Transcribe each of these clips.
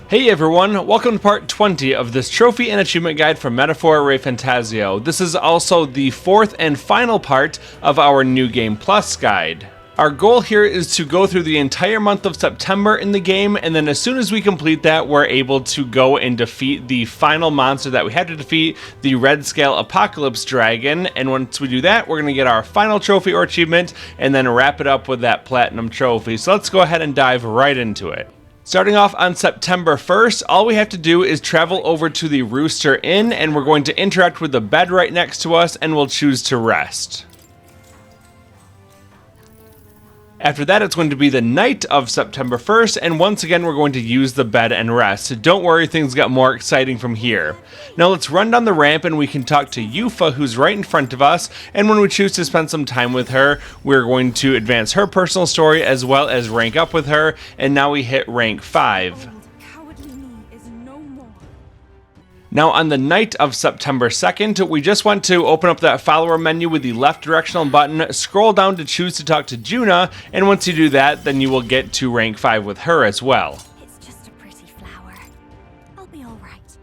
Hey everyone, welcome to part 20 of this trophy and achievement guide for Metaphor ReFantazio. This is also the fourth and final part of our New Game Plus guide. Our goal here is to go through the entire month of September in the game, and then as soon as we complete that, we're able to go and defeat the final monster that we had to defeat, the Redscale Apocalypse Dragon, and once we do that, we're going to get our final trophy or achievement, and then wrap it up with that Platinum Trophy. So let's go ahead and dive right into it. Starting off on September 1st, all we have to do is travel over to the Rooster Inn, and we're going to interact with the bed right next to us, and we'll choose to rest. After that, it's going to be the night of September 1st, and once again, we're going to use the bed and rest. So don't worry, things got more exciting from here. Now let's run down the ramp and we can talk to Eupha, who's right in front of us, and when we choose to spend some time with her, we're going to advance her personal story as well as rank up with her, and now we hit rank 5. Now on the night of September 2nd, we just want to open up that follower menu with the left directional button, scroll down to choose to talk to Junah, and once you do that, then you will get to rank 5 with her as well. It's just a pretty flower. I'll be alright.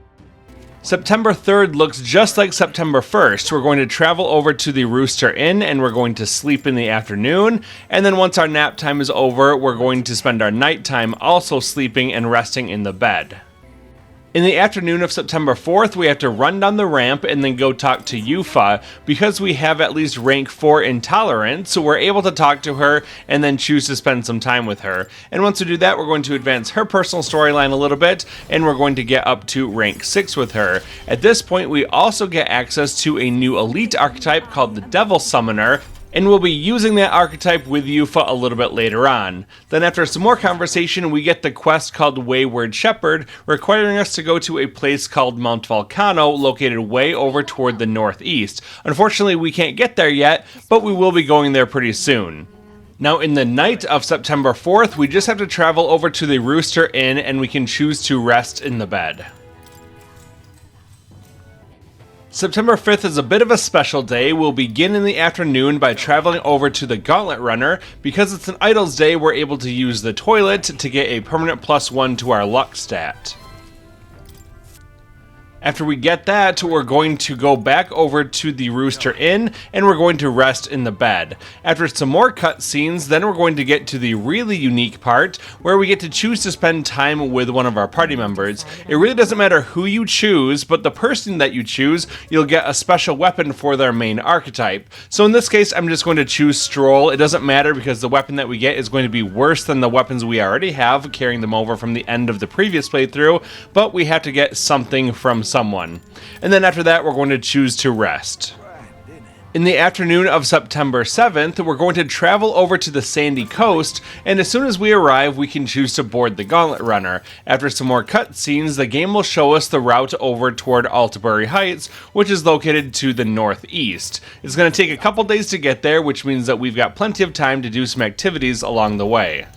September 3rd looks just like September 1st. We're going to travel over to the Rooster Inn and we're going to sleep in the afternoon, and then once our nap time is over, we're going to spend our nighttime also sleeping and resting in the bed. In the afternoon of September 4th, we have to run down the ramp and then go talk to Eupha. Because we have at least rank 4 intolerance, so we're able to talk to her and then choose to spend some time with her. And once we do that, we're going to advance her personal storyline a little bit, and we're going to get up to rank 6 with her. At this point, we also get access to a new elite archetype called the Devil Summoner, and we'll be using that archetype with Eupha a little bit later on. Then after some more conversation, we get the quest called Wayward Shepherd, requiring us to go to a place called Mount Vulkano, located way over toward the northeast. Unfortunately, we can't get there yet, but we will be going there pretty soon. Now in the night of September 4th, we just have to travel over to the Rooster Inn and we can choose to rest in the bed. September 5th is a bit of a special day. We'll begin in the afternoon by traveling over to the Gauntlet Runner. Because it's an Idols Day, we're able to use the toilet to get a permanent +1 to our luck stat. After we get that, we're going to go back over to the Rooster Inn, and we're going to rest in the bed. After some more cutscenes, then we're going to get to the really unique part, where we get to choose to spend time with one of our party members. It really doesn't matter who you choose, but the person that you choose, you'll get a special weapon for their main archetype. So in this case, I'm just going to choose Stroll. It doesn't matter because the weapon that we get is going to be worse than the weapons we already have, carrying them over from the end of the previous playthrough, but we have to get something from someone. And then after that, we're going to choose to rest. In the afternoon of September 7th, we're going to travel over to the Sandy Coast, and as soon as we arrive, we can choose to board the Gauntlet Runner. After some more cutscenes, the game will show us the route over toward Altabury Heights, which is located to the northeast. It's going to take a couple days to get there, which means that we've got plenty of time to do some activities along the way.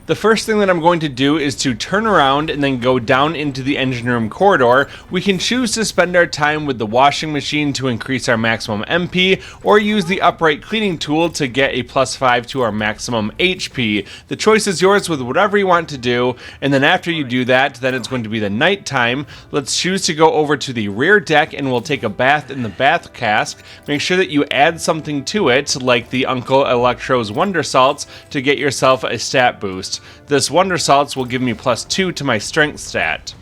The first thing that I'm going to do is to turn around and then go down into the engine room corridor. We can choose to spend our time with the washing machine to increase our maximum MP, or use the upright cleaning tool to get a +5 to our maximum HP. The choice is yours with whatever you want to do, and then after you do that, then it's going to be the night time. Let's choose to go over to the rear deck and we'll take a bath in the bath cask. Make sure that you add something to it, like the Uncle Electro's Wonder Salts, to get yourself a stat boost. This Wonder Salts will give me +2 to my strength stat.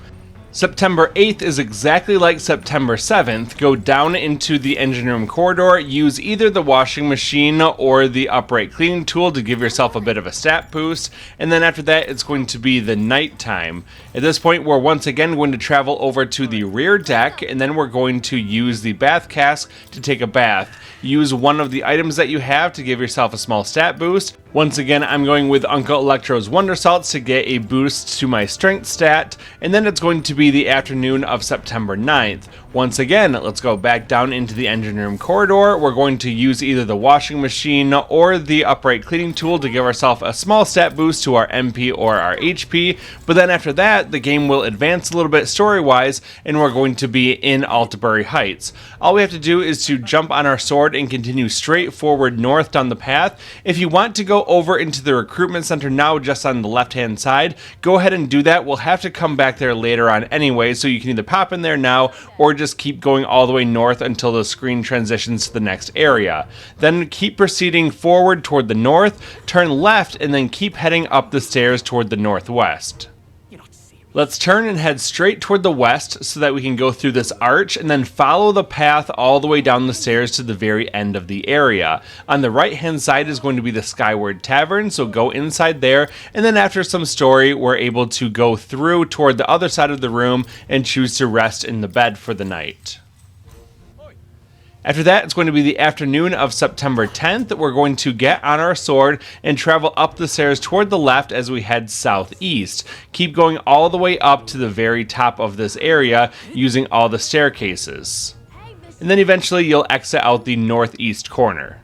September 8th is exactly like September 7th. Go down into the engine room corridor, use either the washing machine or the upright cleaning tool to give yourself a bit of a stat boost, and then after that it's going to be the night time. At this point we're once again going to travel over to the rear deck, and then we're going to use the bath cask to take a bath. Use one of the items that you have to give yourself a small stat boost. Once again, I'm going with Uncle Electro's Wonder Salts to get a boost to my strength stat, and then it's going to be the afternoon of September 9th. Once again, let's go back down into the engine room corridor. We're going to use either the washing machine or the upright cleaning tool to give ourselves a small stat boost to our MP or our HP, but then after that, the game will advance a little bit story-wise, and we're going to be in Altabury Heights. All we have to do is to jump on our sword and continue straight forward north down the path. If you want to go over into the recruitment center now, just on the left-hand side, go ahead and do that. We'll have to come back there later on anyway, so you can either pop in there now, or just keep going all the way north until the screen transitions to the next area. Then keep proceeding forward toward the north, turn left, and then keep heading up the stairs toward the northwest. Let's turn and head straight toward the west so that we can go through this arch and then follow the path all the way down the stairs to the very end of the area. On the right hand side is going to be the Skyward Tavern, so go inside there, and then after some story we're able to go through toward the other side of the room and choose to rest in the bed for the night. After that, it's going to be the afternoon of September 10th. We're going to get on our sword and travel up the stairs toward the left as we head southeast. Keep going all the way up to the very top of this area using all the staircases. And then eventually you'll exit out the northeast corner.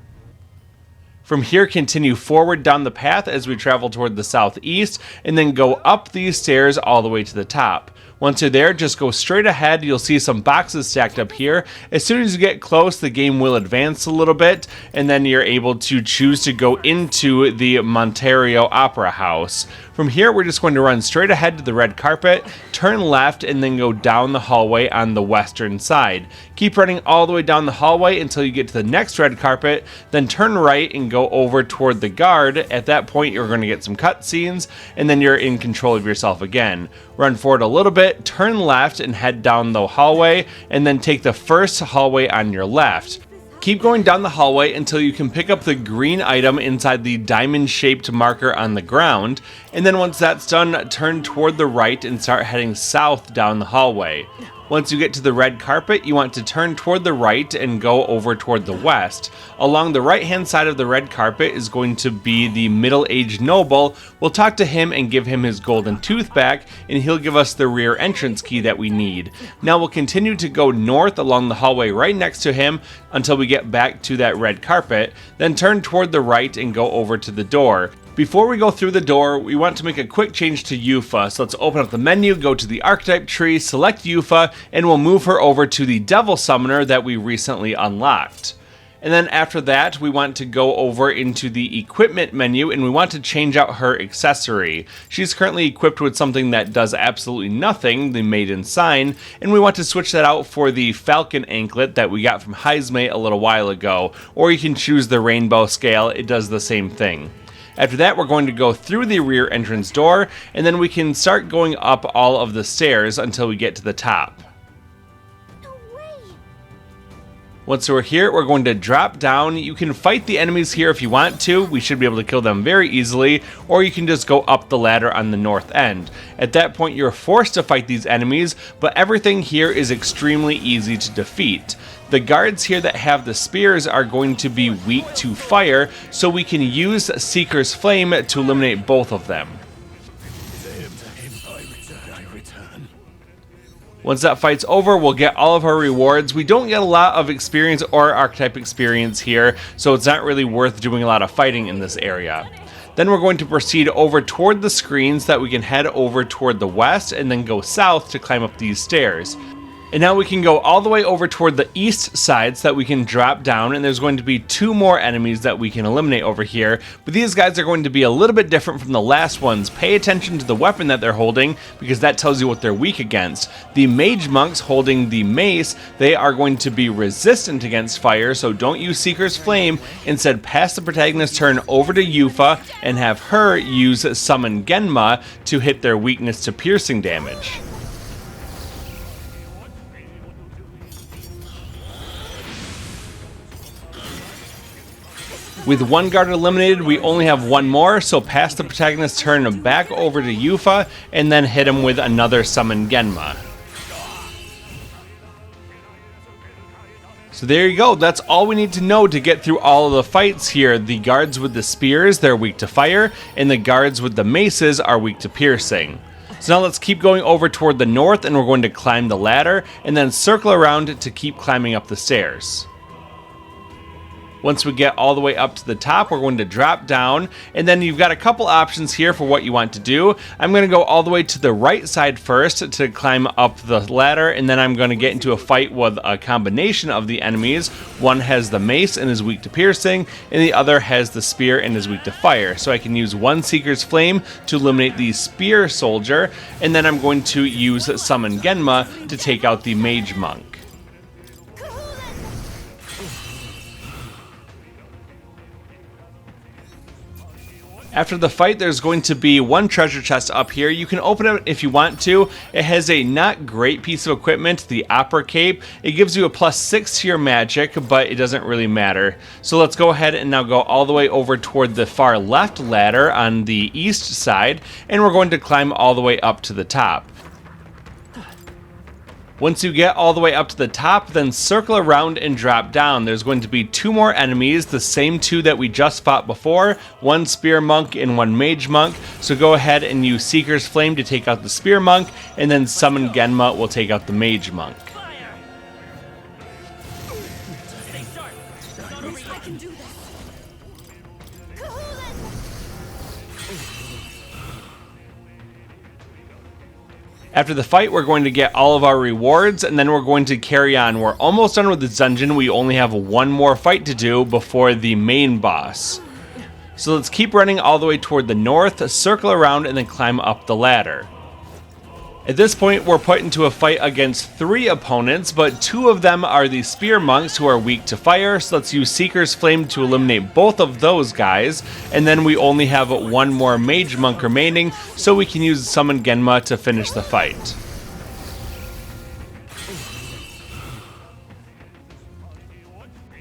From here, continue forward down the path as we travel toward the southeast, and then go up these stairs all the way to the top. Once you're there, just go straight ahead. You'll see some boxes stacked up here. As soon as you get close, the game will advance a little bit, and then you're able to choose to go into the Montario Opera House. From here, we're just going to run straight ahead to the red carpet, turn left, and then go down the hallway on the western side. Keep running all the way down the hallway until you get to the next red carpet, then turn right and go over toward the guard. At that point, you're going to get some cutscenes, and then you're in control of yourself again. Run forward a little bit, turn left, and head down the hallway, and then take the first hallway on your left. Keep going down the hallway until you can pick up the green item inside the diamond-shaped marker on the ground, and then once that's done, turn toward the right and start heading south down the hallway. Once you get to the red carpet, you want to turn toward the right and go over toward the west. Along the right-hand side of the red carpet is going to be the middle-aged noble. We'll talk to him and give him his golden tooth back, and he'll give us the rear entrance key that we need. Now we'll continue to go north along the hallway right next to him until we get back to that red carpet, then turn toward the right and go over to the door. Before we go through the door, we want to make a quick change to Eupha, so let's open up the menu, go to the Archetype tree, select Eupha, and we'll move her over to the Devil Summoner that we recently unlocked. And then after that, we want to go over into the equipment menu and we want to change out her accessory. She's currently equipped with something that does absolutely nothing, the Maiden Sign, and we want to switch that out for the Falcon Anklet that we got from Heismate a little while ago, or you can choose the Rainbow Scale, it does the same thing. After that, we're going to go through the rear entrance door, and then we can start going up all of the stairs until we get to the top. Once we're here, we're going to drop down. You can fight the enemies here if you want to. We should be able to kill them very easily, or you can just go up the ladder on the north end. At that point, you're forced to fight these enemies, but everything here is extremely easy to defeat. The guards here that have the spears are going to be weak to fire, so we can use Seeker's Flame to eliminate both of them. Once that fight's over, we'll get all of our rewards. We don't get a lot of experience or archetype experience here, so it's not really worth doing a lot of fighting in this area. Then we're going to proceed over toward the screens so that we can head over toward the west and then go south to climb up these stairs. And now we can go all the way over toward the east side so that we can drop down, and there's going to be 2 more enemies that we can eliminate over here, but these guys are going to be a little bit different from the last ones. Pay attention to the weapon that they're holding because that tells you what they're weak against. The mage monks holding the mace, they are going to be resistant against fire, so don't use Seeker's Flame. Instead, pass the protagonist's turn over to Eupha and have her use Summon Genma to hit their weakness to piercing damage. With 1 guard eliminated, we only have 1 more, so pass the protagonist's turn back over to Eupha, and then hit him with another Summon Genma. So there you go, that's all we need to know to get through all of the fights here. The guards with the spears, they're weak to fire, and the guards with the maces are weak to piercing. So now let's keep going over toward the north, and we're going to climb the ladder and then circle around to keep climbing up the stairs. Once we get all the way up to the top, we're going to drop down, and then you've got a couple options here for what you want to do. I'm going to go all the way to the right side first to climb up the ladder, and then I'm going to get into a fight with a combination of the enemies. One has the mace and is weak to piercing, and the other has the spear and is weak to fire. So I can use one Seeker's Flame to eliminate the spear soldier, and then I'm going to use Summon Genma to take out the mage monk. After the fight, there's going to be one treasure chest up here. You can open it if you want to. It has a not great piece of equipment, the Opera Cape. It gives you a +6 to your magic, but it doesn't really matter. So let's go ahead and now go all the way over toward the far left ladder on the east side, and we're going to climb all the way up to the top. Once you get all the way up to the top, then circle around and drop down. There's going to be 2 more enemies, the same 2 that we just fought before, one spear monk and one mage monk. So go ahead and use Seeker's Flame to take out the spear monk, and then Summon Genma will take out the mage monk. I can do this. After the fight, we're going to get all of our rewards, and then we're going to carry on. We're almost done with this dungeon. We only have one more fight to do before the main boss. So let's keep running all the way toward the north, circle around, and then climb up the ladder. At this point, we're put into a fight against 3 opponents, but 2 of them are the spear monks who are weak to fire, so let's use Seeker's Flame to eliminate both of those guys, and then we only have 1 more mage monk remaining, so we can use Summon Genma to finish the fight.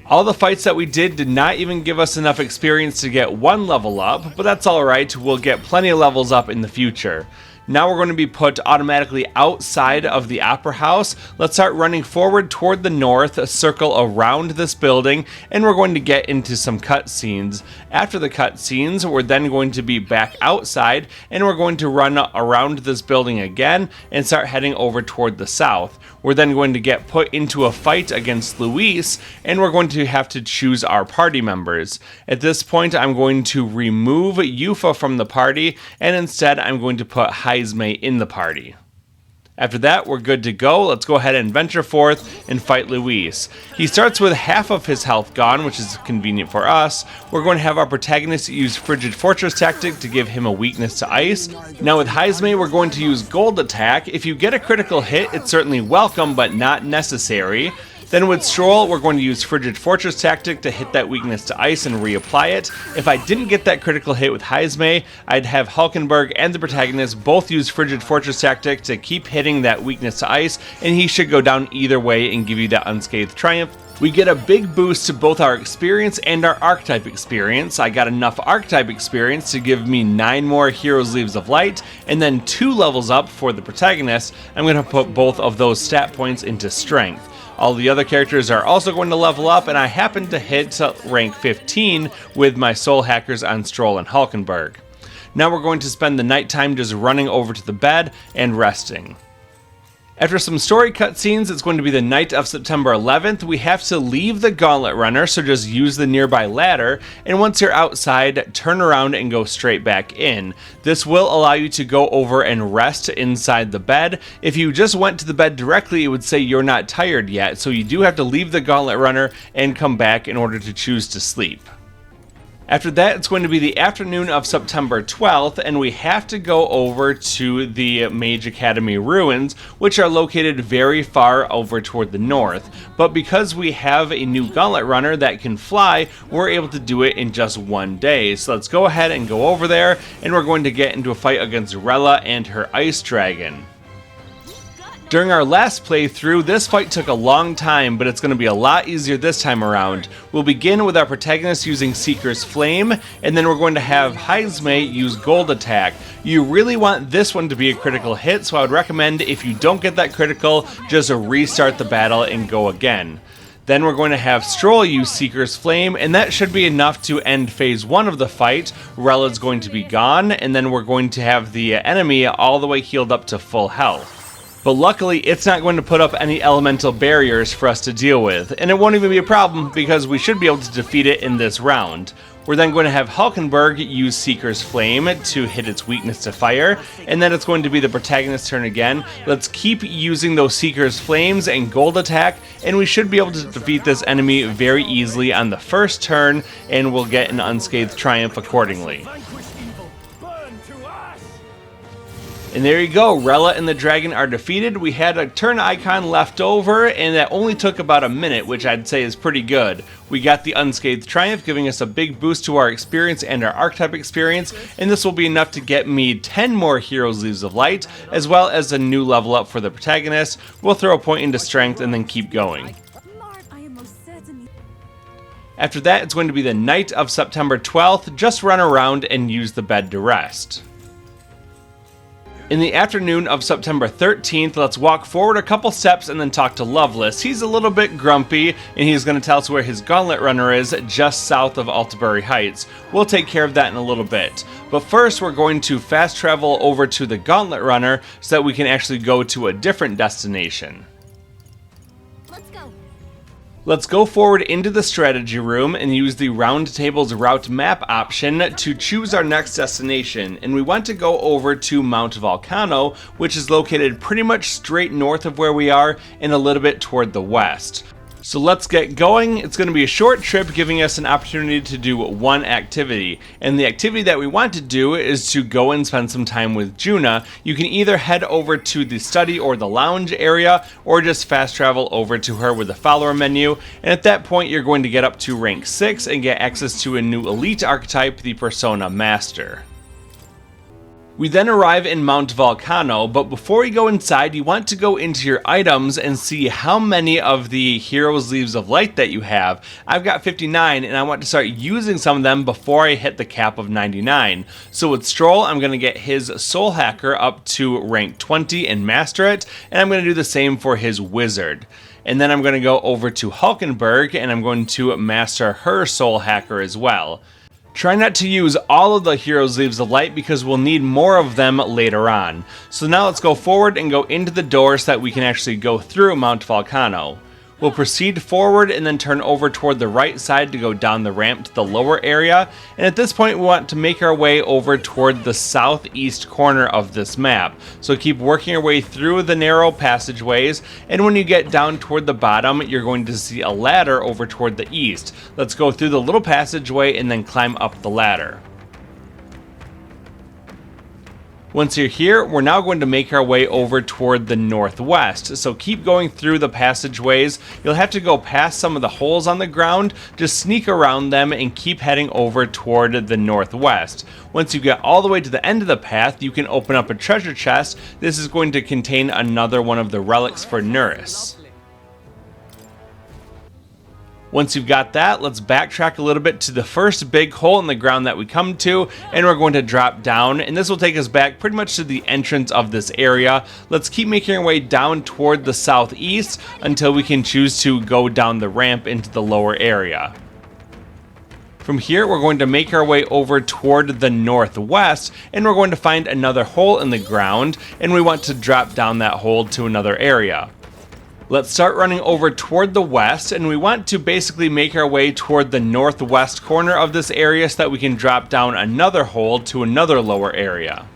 All the fights that we did not even give us enough experience to get 1 level up, but that's alright, we'll get plenty of levels up in the future. Now we're going to be put automatically outside of the Opera House. Let's start running forward toward the north, circle around this building, and we're going to get into some cutscenes. After the cutscenes, we're then going to be back outside, and we're going to run around this building again and start heading over toward the south. We're then going to get put into a fight against Luis, and we're going to have to choose our party members. At this point, I'm going to remove Eupha from the party, and instead I'm going to put Heisme in the party. After that, we're good to go. Let's go ahead and venture forth and fight Luis. He starts with half of his health gone, which is convenient for us. We're going to have our protagonist use Frigid Fortress tactic to give him a weakness to ice. Now with Heisme, we're going to use Gold Attack. If you get a critical hit, it's certainly welcome, but not necessary. Then with Stroll, we're going to use Frigid Fortress tactic to hit that weakness to ice and reapply it. If I didn't get that critical hit with Heisme, I'd have Hulkenberg and the protagonist both use Frigid Fortress tactic to keep hitting that weakness to ice, and he should go down either way and give you that unscathed triumph. We get a big boost to both our experience and our Archetype experience. I got enough Archetype experience to give me 9 more Hero's Leaves of Light, and then 2 levels up for the protagonist. I'm going to put both of those stat points into Strength. All the other characters are also going to level up, and I happen to hit rank 15 with my Soul Hackers on Stroll and Hulkenberg. Now we're going to spend the nighttime just running over to the bed and resting. After some story cutscenes, it's going to be the night of September 11th. We have to leave the Gauntlet Runner, so just use the nearby ladder, and once you're outside, turn around and go straight back in. This will allow you to go over and rest inside the bed. If you just went to the bed directly, it would say you're not tired yet, so you do have to leave the Gauntlet Runner and come back in order to choose to sleep. After that, it's going to be the afternoon of September 12th, and we have to go over to the Mage Academy ruins, which are located very far over toward the north. But because we have a new Gauntlet Runner that can fly, we're able to do it in just 1 day. So let's go ahead and go over there, and we're going to get into a fight against Rella and her Ice Dragon. During our last playthrough, this fight took a long time, but it's going to be a lot easier this time around. We'll begin with our protagonist using Seeker's Flame, and then we're going to have Heisme use Gold Attack. You really want this one to be a critical hit, so I would recommend if you don't get that critical, just restart the battle and go again. Then we're going to have Stroll use Seeker's Flame, and that should be enough to end phase 1 of the fight. Rella's going to be gone, and then we're going to have the enemy all the way healed up to full health. But luckily, it's not going to put up any elemental barriers for us to deal with, and it won't even be a problem because we should be able to defeat it in this round. We're then going to have Hulkenberg use Seeker's Flame to hit its weakness to fire, and then it's going to be the protagonist's turn again. Let's keep using those Seeker's Flames and Gold Attack, and we should be able to defeat this enemy very easily on the first turn, and we'll get an unscathed triumph accordingly. And there you go, Rella and the dragon are defeated. We had a turn icon left over, and that only took about a minute, which I'd say is pretty good. We got the unscathed triumph, giving us a big boost to our experience and our archetype experience, and this will be enough to get me 10 more Heroes Leaves of Light, as well as a new level up for the protagonist. We'll throw a point into strength and then keep going. After that, it's going to be the night of September 12th. Just run around and use the bed to rest. In the afternoon of September 13th, let's walk forward a couple steps and then talk to Loveless. He's a little bit grumpy, and he's going to tell us where his Gauntlet runner is, just south of Altabury Heights. We'll take care of that in a little bit. But first, we're going to fast travel over to the Gauntlet runner so that we can actually go to a different destination. Let's go forward into the strategy room and use the Round Table's route map option to choose our next destination, and we want to go over to Mount Vulkano, which is located pretty much straight north of where we are and a little bit toward the west. So let's get going. It's going to be a short trip, giving us an opportunity to do one activity. And the activity that we want to do is to go and spend some time with Junah. You can either head over to the study or the lounge area, or just fast travel over to her with the follower menu. And at that point, you're going to get up to rank 6 and get access to a new elite archetype, the Persona Master. We then arrive in Mount Vulkano, but before you go inside, you want to go into your items and see how many of the Heroes Leaves of Light that you have. I've got 59, and I want to start using some of them before I hit the cap of 99. So with Stroll, I'm going to get his Soul Hacker up to rank 20 and master it, and I'm going to do the same for his Wizard. And then I'm going to go over to Hulkenberg, and I'm going to master her Soul Hacker as well. Try not to use all of the Heroes Leaves of Light because we'll need more of them later on. So now let's go forward and go into the door so that we can actually go through Mount Vulkano. We'll proceed forward and then turn over toward the right side to go down the ramp to the lower area. And at this point, we want to make our way over toward the southeast corner of this map. So keep working your way through the narrow passageways. And when you get down toward the bottom, you're going to see a ladder over toward the east. Let's go through the little passageway and then climb up the ladder. Once you're here, we're now going to make our way over toward the northwest. So keep going through the passageways. You'll have to go past some of the holes on the ground, just sneak around them and keep heading over toward the northwest. Once you get all the way to the end of the path, you can open up a treasure chest. This is going to contain another one of the relics for Neuras. Once you've got that, let's backtrack a little bit to the first big hole in the ground that we come to, and we're going to drop down, and this will take us back pretty much to the entrance of this area. Let's keep making our way down toward the southeast until we can choose to go down the ramp into the lower area. From here, we're going to make our way over toward the northwest, and we're going to find another hole in the ground, and we want to drop down that hole to another area. Let's start running over toward the west, and we want to basically make our way toward the northwest corner of this area so that we can drop down another hole to another lower area.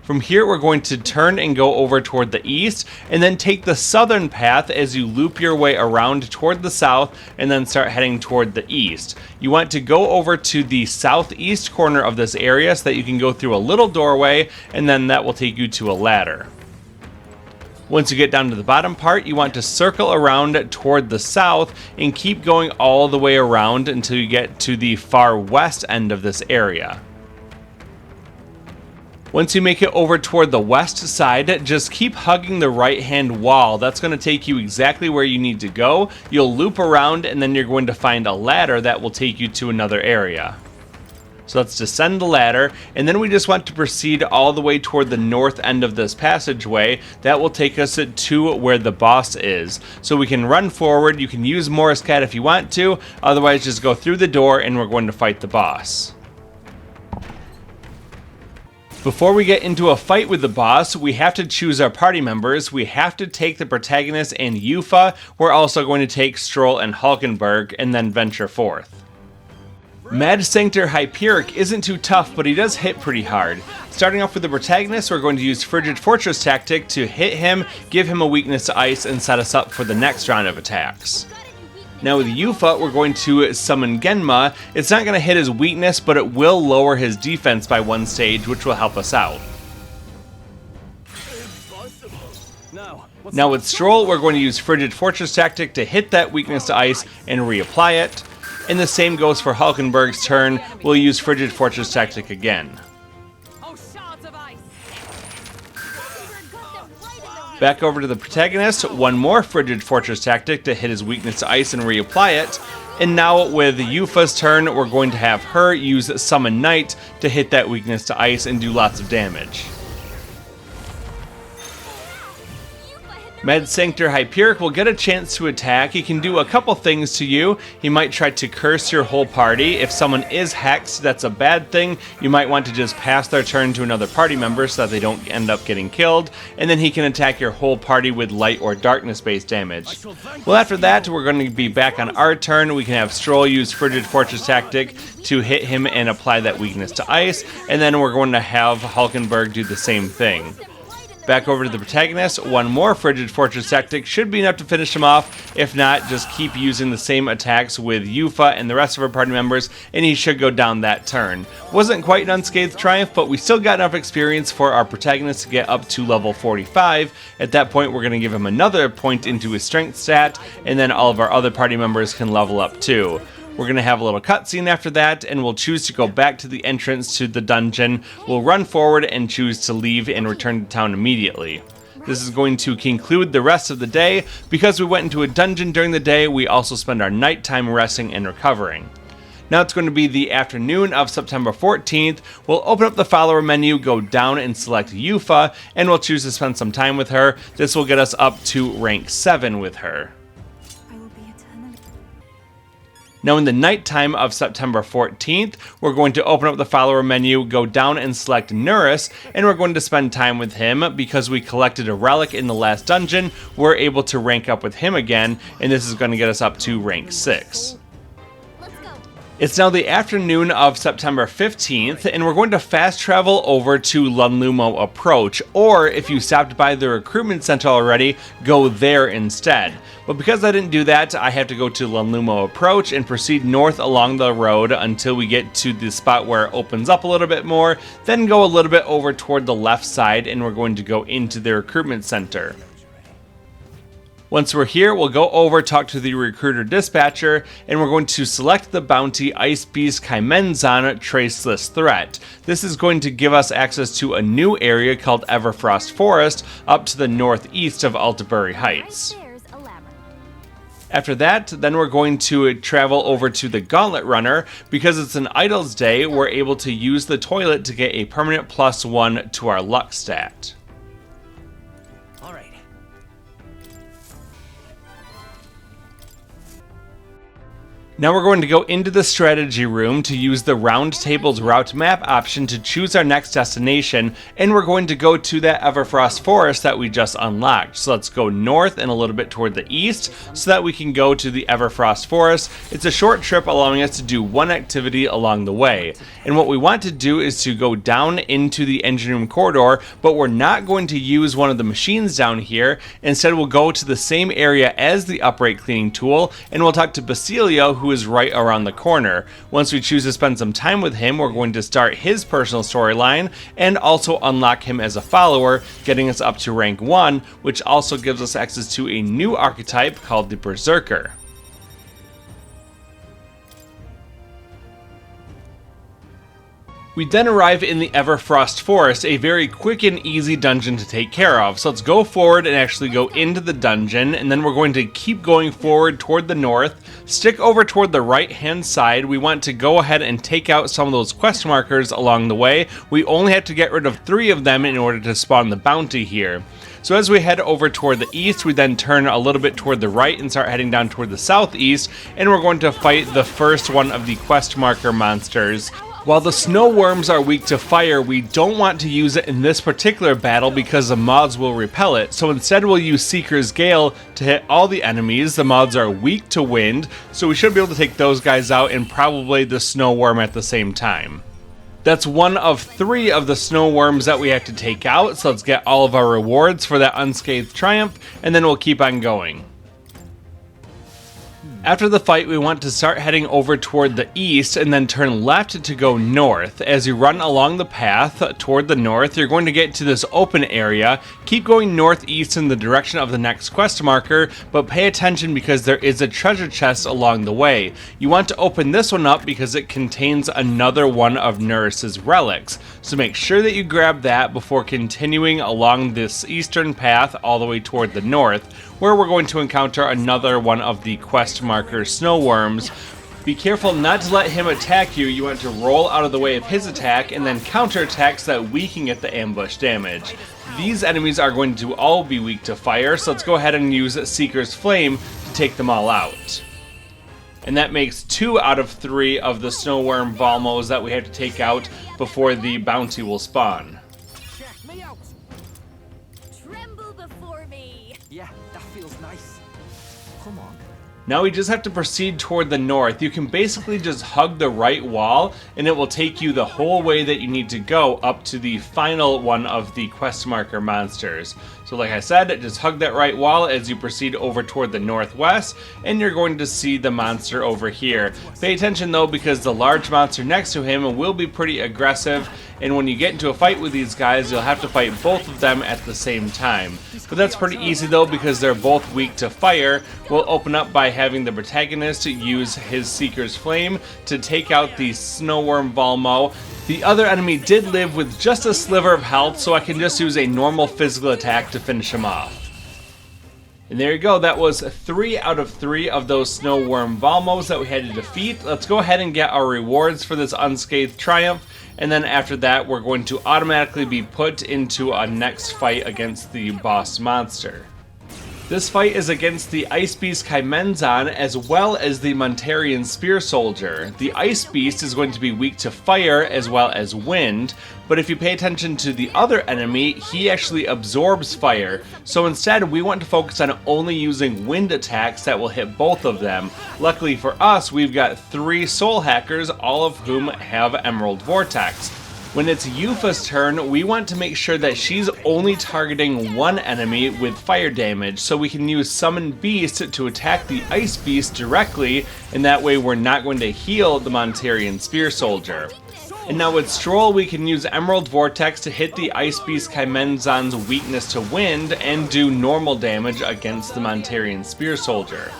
From here, we're going to turn and go over toward the east, and then take the southern path as you loop your way around toward the south, and then start heading toward the east. You want to go over to the southeast corner of this area so that you can go through a little doorway, and then that will take you to a ladder. Once you get down to the bottom part, you want to circle around toward the south and keep going all the way around until you get to the far west end of this area. Once you make it over toward the west side, just keep hugging the right hand wall. That's going to take you exactly where you need to go. You'll loop around, and then you're going to find a ladder that will take you to another area. So let's descend the ladder, and then we just want to proceed all the way toward the north end of this passageway. That will take us to where the boss is. So we can run forward, you can use Morris Cat if you want to, otherwise just go through the door and we're going to fight the boss. Before we get into a fight with the boss, we have to choose our party members. We have to take the protagonist and Eupha. We're also going to take Stroll and Hulkenberg, and then venture forth. Mad Sanctor Hyperic isn't too tough, but he does hit pretty hard. Starting off with the protagonist, we're going to use Frigid Fortress tactic to hit him, give him a weakness to ice, and set us up for the next round of attacks. Now with Eupha, we're going to summon Genma. It's not going to hit his weakness, but it will lower his defense by 1 stage, which will help us out. Now with Stroll, we're going to use Frigid Fortress tactic to hit that weakness to ice and reapply it. And the same goes for Hulkenberg's turn. We'll use Frigid Fortress tactic again. Back over to the protagonist, one more Frigid Fortress tactic to hit his weakness to ice and reapply it. And now with Eupha's turn, we're going to have her use Summon Knight to hit that weakness to ice and do lots of damage. Mad Sanctor Hyperic will get a chance to attack. He can do a couple things to you. He might try to curse your whole party. If someone is hexed, that's a bad thing. You might want to just pass their turn to another party member so that they don't end up getting killed. And then he can attack your whole party with light or darkness based damage. Well, after that, we're going to be back on our turn. We can have Stroll use Frigid Fortress tactic to hit him and apply that weakness to ice. And then we're going to have Hulkenberg do the same thing. Back over to the protagonist, one more Frigid Fortress tactic should be enough to finish him off. If not, just keep using the same attacks with Eupha and the rest of our party members, and he should go down that turn. Wasn't quite an unscathed triumph, but we still got enough experience for our protagonist to get up to level 45. At that point, we're going to give him another point into his strength stat, and then all of our other party members can level up too. We're going to have a little cutscene after that, and we'll choose to go back to the entrance to the dungeon. We'll run forward and choose to leave and return to town immediately. This is going to conclude the rest of the day. Because we went into a dungeon during the day, we also spend our nighttime resting and recovering. Now it's going to be the afternoon of September 14th. We'll open up the follower menu, go down and select Eupha, and we'll choose to spend some time with her. This will get us up to rank 7 with her. Now in the nighttime of September 14th, we're going to open up the follower menu, go down and select Neuras, and we're going to spend time with him. Because we collected a relic in the last dungeon, we're able to rank up with him again, and this is going to get us up to rank 6. It's now the afternoon of September 15th, and we're going to fast travel over to Lunlumo Approach, or if you stopped by the recruitment center already, go there instead. But because I didn't do that, I have to go to Lunlumo Approach and proceed north along the road until we get to the spot where it opens up a little bit more, then go a little bit over toward the left side, and we're going to go into the recruitment center. Once we're here, we'll go over, talk to the recruiter dispatcher, and we're going to select the bounty Ice Beast Kaimenzan Traceless Threat. This is going to give us access to a new area called Everfrost Forest up to the northeast of Altabury Heights. After that, then we're going to travel over to the Gauntlet Runner. Because it's an Idle's Day, we're able to use the toilet to get a permanent +1 to our luck stat. Now we're going to go into the strategy room to use the Round Table's route map option to choose our next destination, and we're going to go to that Everfrost Forest that we just unlocked. So let's go north and a little bit toward the east so that we can go to the Everfrost Forest. It's a short trip allowing us to do one activity along the way. And what we want to do is to go down into the engine room corridor, but we're not going to use one of the machines down here. Instead, we'll go to the same area as the upright cleaning tool, and we'll talk to Basilio, who is right around the corner. Once we choose to spend some time with him, we're going to start his personal storyline and also unlock him as a follower, getting us up to rank 1, which also gives us access to a new archetype called the Berserker. We then arrive in the Everfrost Forest, a very quick and easy dungeon to take care of. So let's go forward and actually go into the dungeon, and then we're going to keep going forward toward the north, stick over toward the right hand side. We want to go ahead and take out some of those quest markers along the way. We only have to get rid of 3 of them in order to spawn the bounty here. So as we head over toward the east, we then turn a little bit toward the right and start heading down toward the southeast, and we're going to fight the first one of the quest marker monsters. While the snow worms are weak to fire, we don't want to use it in this particular battle because the moths will repel it, so instead we'll use Seeker's Gale to hit all the enemies. The moths are weak to wind, so we should be able to take those guys out and probably the snow worm at the same time. That's one of 3 of the snow worms that we have to take out, so let's get all of our rewards for that unscathed triumph, and then we'll keep on going. After the fight, we want to start heading over toward the east and then turn left to go north. As you run along the path toward the north, you're going to get to this open area. Keep going northeast in the direction of the next quest marker, but pay attention because there is a treasure chest along the way. You want to open this one up because it contains another one of Neuras' relics. So make sure that you grab that before continuing along this eastern path all the way toward the north, where we're going to encounter another one of the quest marker snow worms. Be careful not to let him attack you. You want to roll out of the way of his attack and then counterattack so that we can get the ambush damage. These enemies are going to all be weak to fire, so let's go ahead and use Seeker's Flame to take them all out. And that makes 2 out of 3 of the snow worm Valmos that we have to take out before the bounty will spawn. Check me out. Tremble before me. Yeah, that feels nice. Come on. Now we just have to proceed toward the north. You can basically just hug the right wall and it will take you the whole way that you need to go up to the final one of the quest marker monsters. So like I said, just hug that right wall as you proceed over toward the northwest, and you're going to see the monster over here. Pay attention though, because the large monster next to him will be pretty aggressive, and when you get into a fight with these guys, you'll have to fight both of them at the same time. But that's pretty easy though, because they're both weak to fire. We'll open up by having the protagonist use his Seeker's Flame to take out the Snowworm Valmo. The other enemy did live with just a sliver of health, so I can just use a normal physical attack to finish him off. And there you go, that was 3 out of 3 of those Snowworm Valmos that we had to defeat. Let's go ahead and get our rewards for this unscathed triumph, and then after that we're going to automatically be put into a next fight against the boss monster. This fight is against the Ice Beast Kaimenzan as well as the Montarian Spear Soldier. The Ice Beast is going to be weak to fire as well as wind, but if you pay attention to the other enemy, he actually absorbs fire. So instead, we want to focus on only using wind attacks that will hit both of them. Luckily for us, we've got 3 soul hackers, all of whom have Emerald Vortex. When it's Eupha's turn, we want to make sure that she's only targeting one enemy with fire damage, so we can use Summon Beast to attack the Ice Beast directly, and that way we're not going to heal the Montarian Spear Soldier. And now with Stroll, we can use Emerald Vortex to hit the Ice Beast Kaimenzan's weakness to wind and do normal damage against the Montarian Spear Soldier.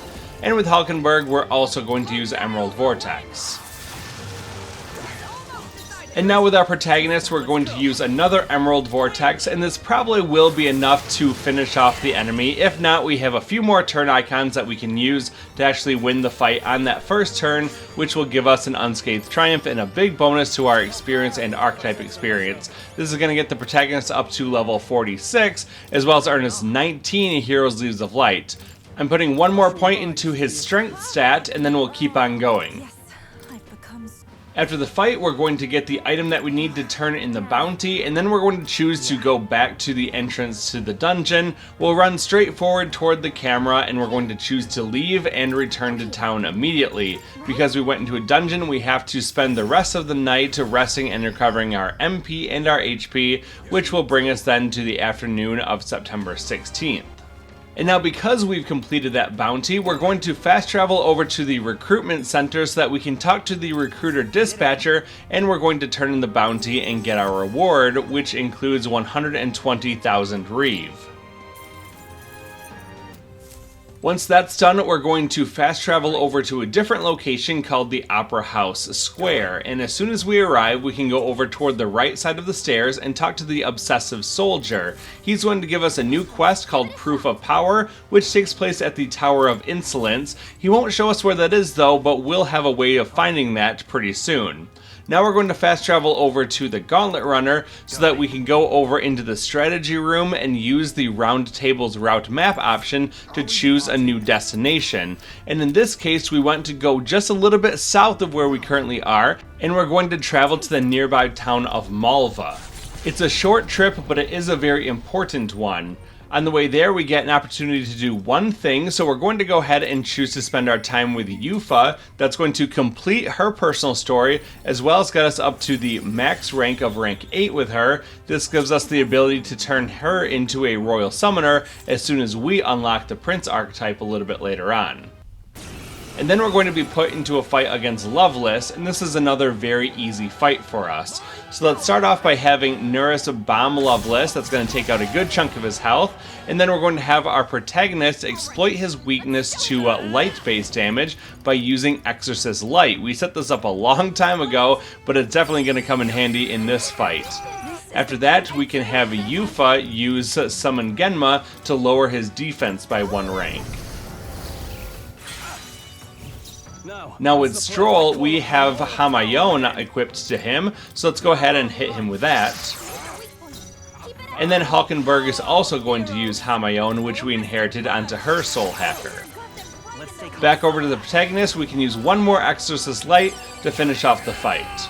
And with Hulkenberg, we're also going to use Emerald Vortex. And now with our protagonist, we're going to use another Emerald Vortex, and this probably will be enough to finish off the enemy. If not, we have a few more turn icons that we can use to actually win the fight on that first turn, which will give us an unscathed triumph and a big bonus to our experience and archetype experience. This is going to get the protagonist up to level 46, as well as earn us 19 Hero's Leaves of Light. I'm putting one more point into his strength stat, and then we'll keep on going. After the fight, we're going to get the item that we need to turn in the bounty, and then we're going to choose to go back to the entrance to the dungeon. We'll run straight forward toward the camera, and we're going to choose to leave and return to town immediately. Because we went into a dungeon, we have to spend the rest of the night resting and recovering our MP and our HP, which will bring us then to the afternoon of September 16th. And now because we've completed that bounty, we're going to fast travel over to the recruitment center so that we can talk to the recruiter dispatcher, and we're going to turn in the bounty and get our reward, which includes 120,000 Reeve. Once that's done, we're going to fast travel over to a different location called the Opera House Square, and as soon as we arrive, we can go over toward the right side of the stairs and talk to the Obsessive Soldier. He's going to give us a new quest called Proof of Power, which takes place at the Tower of Insolence. He won't show us where that is though, but we'll have a way of finding that pretty soon. Now we're going to fast travel over to the Gauntlet Runner so that we can go over into the strategy room and use the Round Table's route map option to choose a new destination. And in this case, we want to go just a little bit south of where we currently are, and we're going to travel to the nearby town of Malva. It's a short trip, but it is a very important one. On the way there, we get an opportunity to do one thing, so we're going to go ahead and choose to spend our time with Eupha. That's going to complete her personal story, as well as get us up to the max rank of rank 8 with her. This gives us the ability to turn her into a royal summoner as soon as we unlock the prince archetype a little bit later on. And then we're going to be put into a fight against Loveless, and this is another very easy fight for us. So let's start off by having Neuras bomb Loveless. That's going to take out a good chunk of his health, and then we're going to have our protagonist exploit his weakness to light-based damage by using Exorcist Light. We set this up a long time ago, but it's definitely going to come in handy in this fight. After that, we can have Eupha use Summon Genma to lower his defense by 1 rank. Now with Stroll, we have Hamayon equipped to him, so let's go ahead and hit him with that. And then Hulkenberg is also going to use Hamayon, which we inherited onto her Soul Hacker. Back over to the protagonist, we can use one more Exorcist Light to finish off the fight.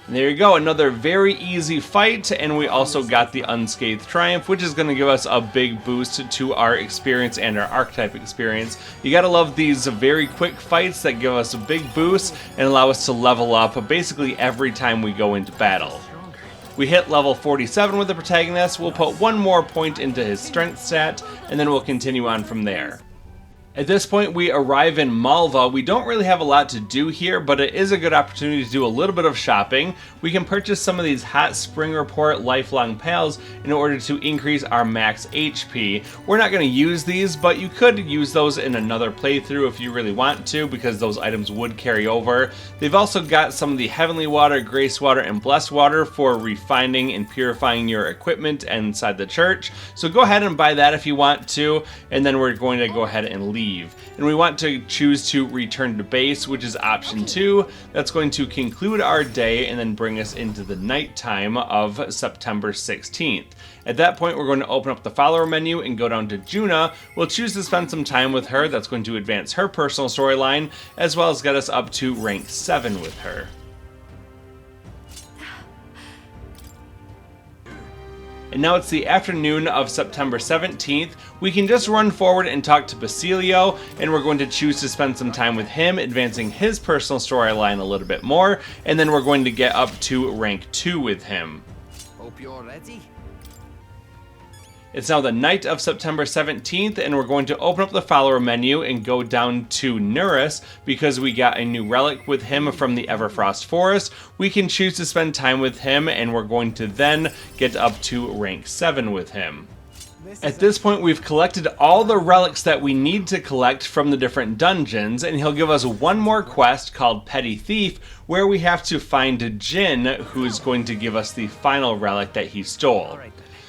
And there you go, another very easy fight, and we also got the Unscathed Triumph, which is going to give us a big boost to our experience and our archetype experience. You gotta love these very quick fights that give us a big boost and allow us to level up basically every time we go into battle. We hit level 47 with the protagonist, we'll put one more point into his strength stat, and then we'll continue on from there. At this point, we arrive in Malva. We don't really have a lot to do here, but it is a good opportunity to do a little bit of shopping. We can purchase some of these Hot Spring Report Lifelong Pals in order to increase our max HP. We're not going to use these, but you could use those in another playthrough if you really want to, because those items would carry over. They've also got some of the Heavenly Water, Grace Water, and Blessed Water for refining and purifying your equipment inside the church. So go ahead and buy that if you want to, and then we're going to go ahead and leave. And we want to choose to return to base, which is option 2. That's going to conclude our day and then bring us into the nighttime of September 16th. At that point, we're going to open up the follower menu and go down to Junah. We'll choose to spend some time with her. That's going to advance her personal storyline, as well as get us up to rank 7 with her. And now it's the afternoon of September 17th. We can just run forward and talk to Basilio, and we're going to choose to spend some time with him, advancing his personal storyline a little bit more, and then we're going to get up to rank 2 with him. Hope you're ready. It's now the night of September 17th, and we're going to open up the follower menu and go down to Neuras because we got a new relic with him from the Everfrost Forest. We can choose to spend time with him, and we're going to then get up to rank 7 with him. At this point, we've collected all the relics that we need to collect from the different dungeons, and he'll give us one more quest called Petty Thief, where we have to find Jin, who's going to give us the final relic that he stole.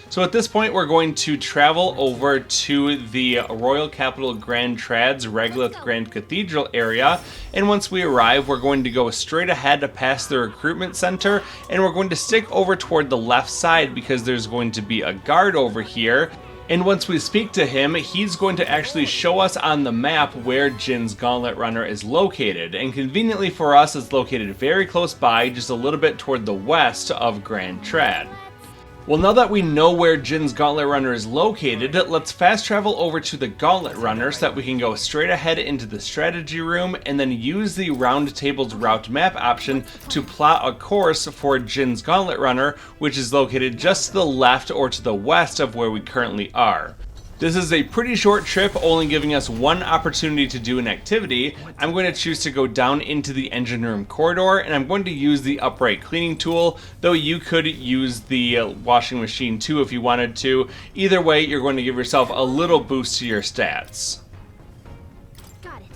So at this point, we're going to travel over to the Royal Capital Grand Trad's Regolith Grand Cathedral area, and once we arrive, we're going to go straight ahead past the recruitment center, and we're going to stick over toward the left side because there's going to be a guard over here. And once we speak to him, he's going to actually show us on the map where Jin's Gauntlet Runner is located. And conveniently for us, it's located very close by, just a little bit toward the west of Grand Trad. Well, now that we know where Jin's Gauntlet Runner is located, let's fast travel over to the Gauntlet Runner so that we can go straight ahead into the strategy room and then use the Round Table's route map option to plot a course for Jin's Gauntlet Runner, which is located just to the left or to the west of where we currently are. This is a pretty short trip, only giving us one opportunity to do an activity. I'm going to choose to go down into the engine room corridor, and I'm going to use the upright cleaning tool, though you could use the washing machine too if you wanted to. Either way, you're going to give yourself a little boost to your stats. Got it.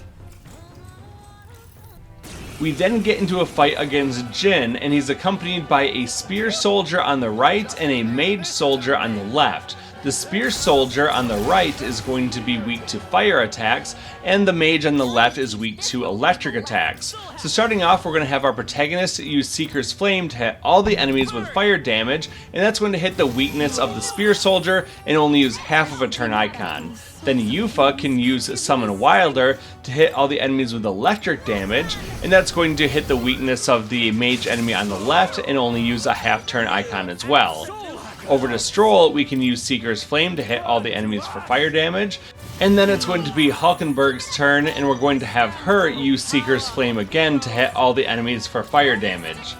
We then get into a fight against Jin, and he's accompanied by a spear soldier on the right and a mage soldier on the left. The spear soldier on the right is going to be weak to fire attacks, and the mage on the left is weak to electric attacks. So starting off, we're going to have our protagonist use Seeker's Flame to hit all the enemies with fire damage, and that's going to hit the weakness of the spear soldier and only use half of a turn icon. Then Eupha can use Summon Wilder to hit all the enemies with electric damage, and that's going to hit the weakness of the mage enemy on the left and only use a half turn icon as well. Over to Stroll, we can use Seeker's Flame to hit all the enemies for fire damage, and then it's going to be Hulkenberg's turn, and we're going to have her use Seeker's Flame again to hit all the enemies for fire damage.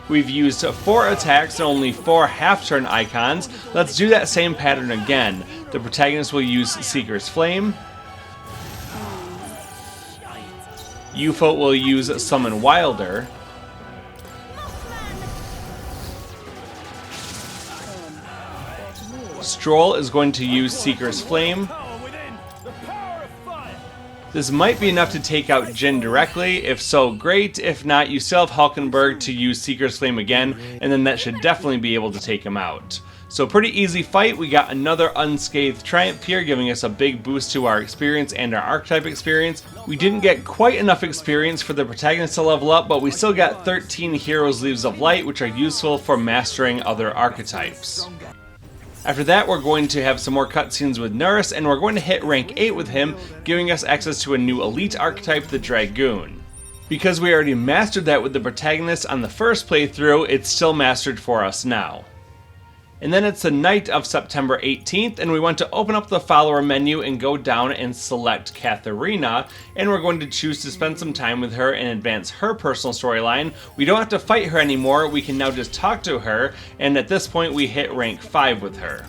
We've used 4 attacks and only 4 half-turn icons. Let's do that same pattern again. The protagonist will use Seeker's Flame. Eupha will use Summon Wilder. Stroll is going to use Seeker's Flame. This might be enough to take out Jin directly. If so, great. If not, you still have Hulkenberg to use Seeker's Flame again, and then that should definitely be able to take him out. So pretty easy fight. We got another unscathed triumph here, giving us a big boost to our experience and our archetype experience. We didn't get quite enough experience for the protagonist to level up, but we still got 13 Hero's Leaves of Light, which are useful for mastering other archetypes. After that, we're going to have some more cutscenes with Neuras, and we're going to hit rank 8 with him, giving us access to a new elite archetype, the Dragoon. Because we already mastered that with the protagonist on the first playthrough, it's still mastered for us now. And then it's the night of September 18th, and we want to open up the follower menu and go down and select Catherina, and we're going to choose to spend some time with her and advance her personal storyline. We don't have to fight her anymore, we can now just talk to her, and at this point we hit rank 5 with her.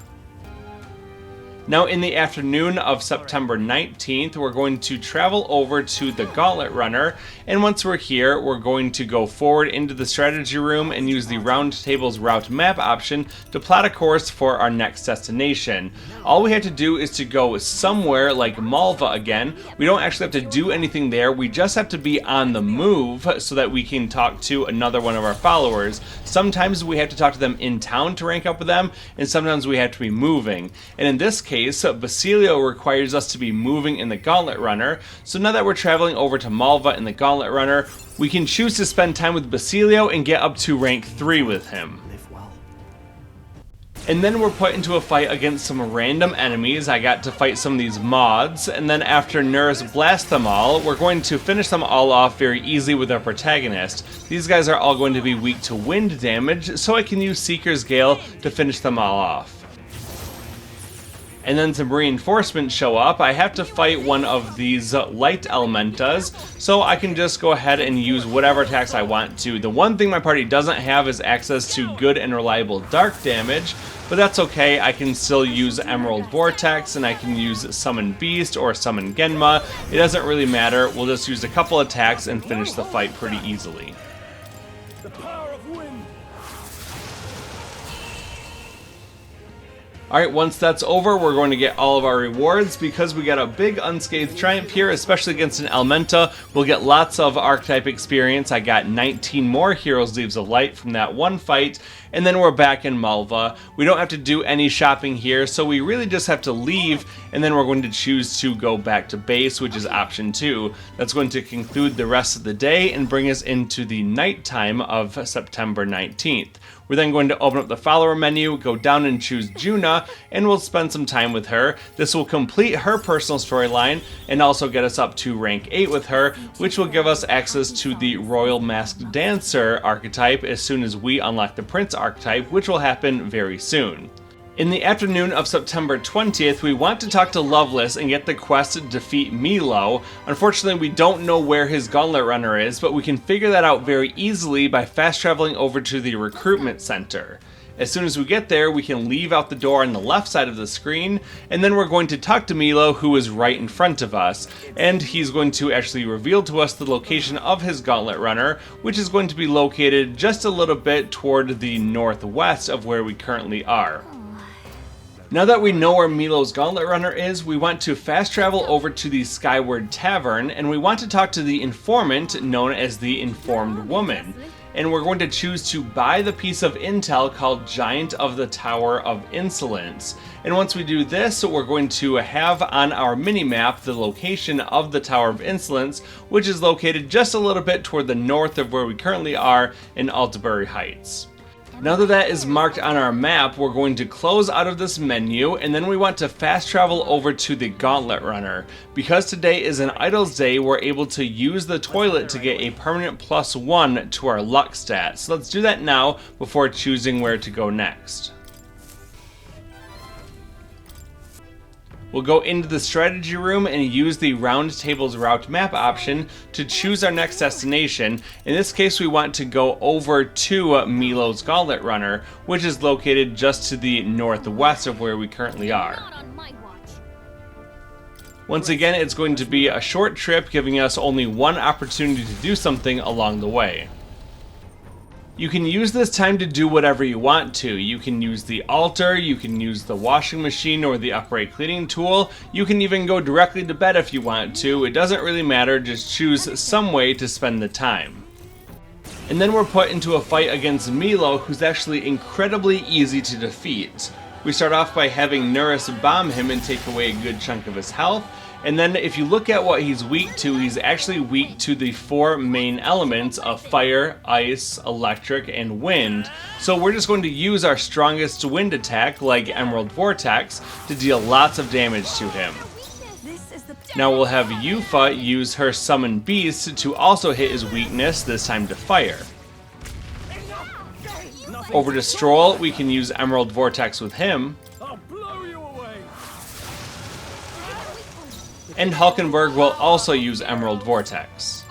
Now in the afternoon of September 19th, we're going to travel over to the Gauntlet Runner, and once we're here, we're going to go forward into the strategy room and use the Round Table's Route Map option to plot a course for our next destination. All we have to do is to go somewhere like Malva again. We don't actually have to do anything there, we just have to be on the move so that we can talk to another one of our followers. Sometimes we have to talk to them in town to rank up with them, and sometimes we have to be moving. And in this case, Basilio requires us to be moving in the Gauntlet Runner, so now that we're traveling over to Malva in the Gauntlet Runner, we can choose to spend time with Basilio and get up to rank 3 with him. And then we're put into a fight against some random enemies. I got to fight some of these mods, and then after Neuras blasts them all, we're going to finish them all off very easily with our protagonist. These guys are all going to be weak to wind damage, so I can use Seeker's Gale to finish them all off. And then some reinforcements show up. I have to fight one of these light elementas, so I can just go ahead and use whatever attacks I want to. The one thing my party doesn't have is access to good and reliable dark damage, but that's okay. I can still use Emerald Vortex, and I can use Summon Beast or Summon Genma. It doesn't really matter. We'll just use a couple attacks and finish the fight pretty easily. Alright, once that's over, we're going to get all of our rewards. Because we got a big unscathed triumph here, especially against an Elementa, we'll get lots of archetype experience. I got 19 more Hero's Leaves of Light from that one fight, and then we're back in Malva. We don't have to do any shopping here, so we really just have to leave, and then we're going to choose to go back to base, which is option 2. That's going to conclude the rest of the day and bring us into the nighttime of September 19th. We're then going to open up the follower menu, go down and choose Junah, and we'll spend some time with her. This will complete her personal storyline and also get us up to rank 8 with her, which will give us access to the Royal Masked Dancer archetype as soon as we unlock the Prince archetype, which will happen very soon. In the afternoon of September 20th, we want to talk to Loveless and get the quest to defeat Milo. Unfortunately, we don't know where his Gauntlet runner is, but we can figure that out very easily by fast traveling over to the recruitment center. As soon as we get there, we can leave out the door on the left side of the screen, and then we're going to talk to Milo, who is right in front of us, and he's going to actually reveal to us the location of his Gauntlet runner, which is going to be located just a little bit toward the northwest of where we currently are. Now that we know where Milo's Gauntlet runner is, we want to fast travel over to the Skyward Tavern, and we want to talk to the informant known as the Informed Woman. And we're going to choose to buy the piece of intel called Giant of the Tower of Insolence. And once we do this, we're going to have on our minimap the location of the Tower of Insolence, which is located just a little bit toward the north of where we currently are in Altabury Heights. Now that that is marked on our map, we're going to close out of this menu, and then we want to fast travel over to the Gauntlet runner. Because today is an Idols Day, we're able to use the toilet to get a permanent +1 to our luck stat. So let's do that now before choosing where to go next. We'll go into the strategy room and use the Round Table's route map option to choose our next destination. In this case, we want to go over to Milo's Gauntlet runner, which is located just to the northwest of where we currently are. Once again, it's going to be a short trip, giving us only one opportunity to do something along the way. You can use this time to do whatever you want to. You can use the altar, you can use the washing machine or the upright cleaning tool. You can even go directly to bed if you want to. It doesn't really matter, just choose some way to spend the time. And then we're put into a fight against Milo, who's actually incredibly easy to defeat. We start off by having Neuras bomb him and take away a good chunk of his health. And then if you look at what he's weak to, he's actually weak to the 4 main elements of fire, ice, electric, and wind. So we're just going to use our strongest wind attack, like Emerald Vortex, to deal lots of damage to him. Now we'll have Eupha use her Summon Beast to also hit his weakness, this time to fire. Over to Stroll, we can use Emerald Vortex with him. And Hulkenberg will also use Emerald Vortex.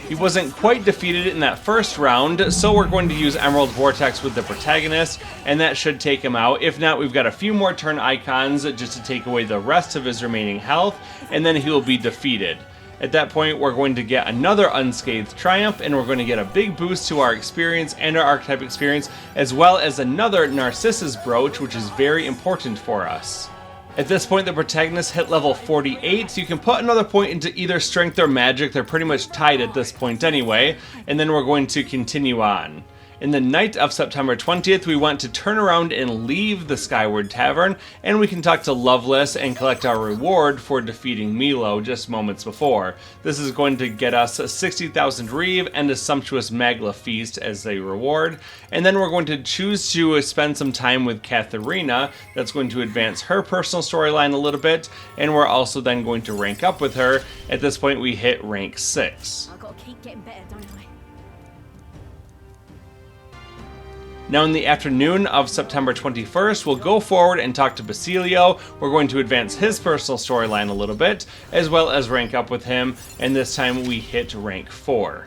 He wasn't quite defeated in that first round, so we're going to use Emerald Vortex with the protagonist, and that should take him out. If not, we've got a few more turn icons just to take away the rest of his remaining health, and then he will be defeated. At that point, we're going to get another Unscathed Triumph, and we're going to get a big boost to our experience and our Archetype experience, as well as another Narcissus Brooch, which is very important for us. At this point, the protagonist hit level 48, so you can put another point into either Strength or Magic. They're pretty much tied at this point anyway, and then we're going to continue on. In the night of September 20th, we want to turn around and leave the Skyward Tavern, and we can talk to Loveless and collect our reward for defeating Milo just moments before. This is going to get us 60,000 Reeve and a sumptuous Magla Feast as a reward, and then we're going to choose to spend some time with Catherina. That's going to advance her personal storyline a little bit, and we're also then going to rank up with her. At this point, we hit rank 6. I've got to keep getting better, don't I? Now in the afternoon of September 21st, we'll go forward and talk to Basilio. We're going to advance his personal storyline a little bit, as well as rank up with him, and this time we hit rank 4.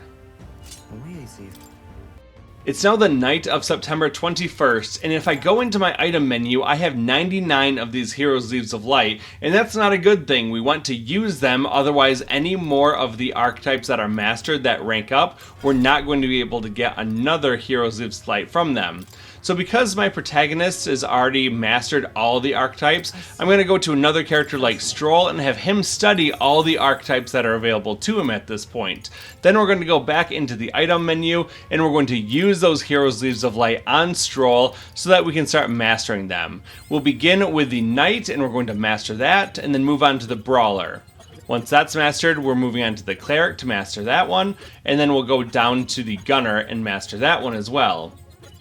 It's now the night of September 21st, and if I go into my item menu, I have 99 of these Hero's Leaves of Light, and that's not a good thing. We want to use them, otherwise any more of the archetypes that are mastered that rank up, we're not going to be able to get another Hero's Leaves of Light from them. So because my protagonist has already mastered all the archetypes, I'm going to go to another character like Stroll and have him study all the archetypes that are available to him at this point. Then we're going to go back into the item menu and we're going to use those Hero's Leaves of Light on Stroll so that we can start mastering them. We'll begin with the Knight and we're going to master that and then move on to the Brawler. Once that's mastered, we're moving on to the Cleric to master that one, and then we'll go down to the Gunner and master that one as well.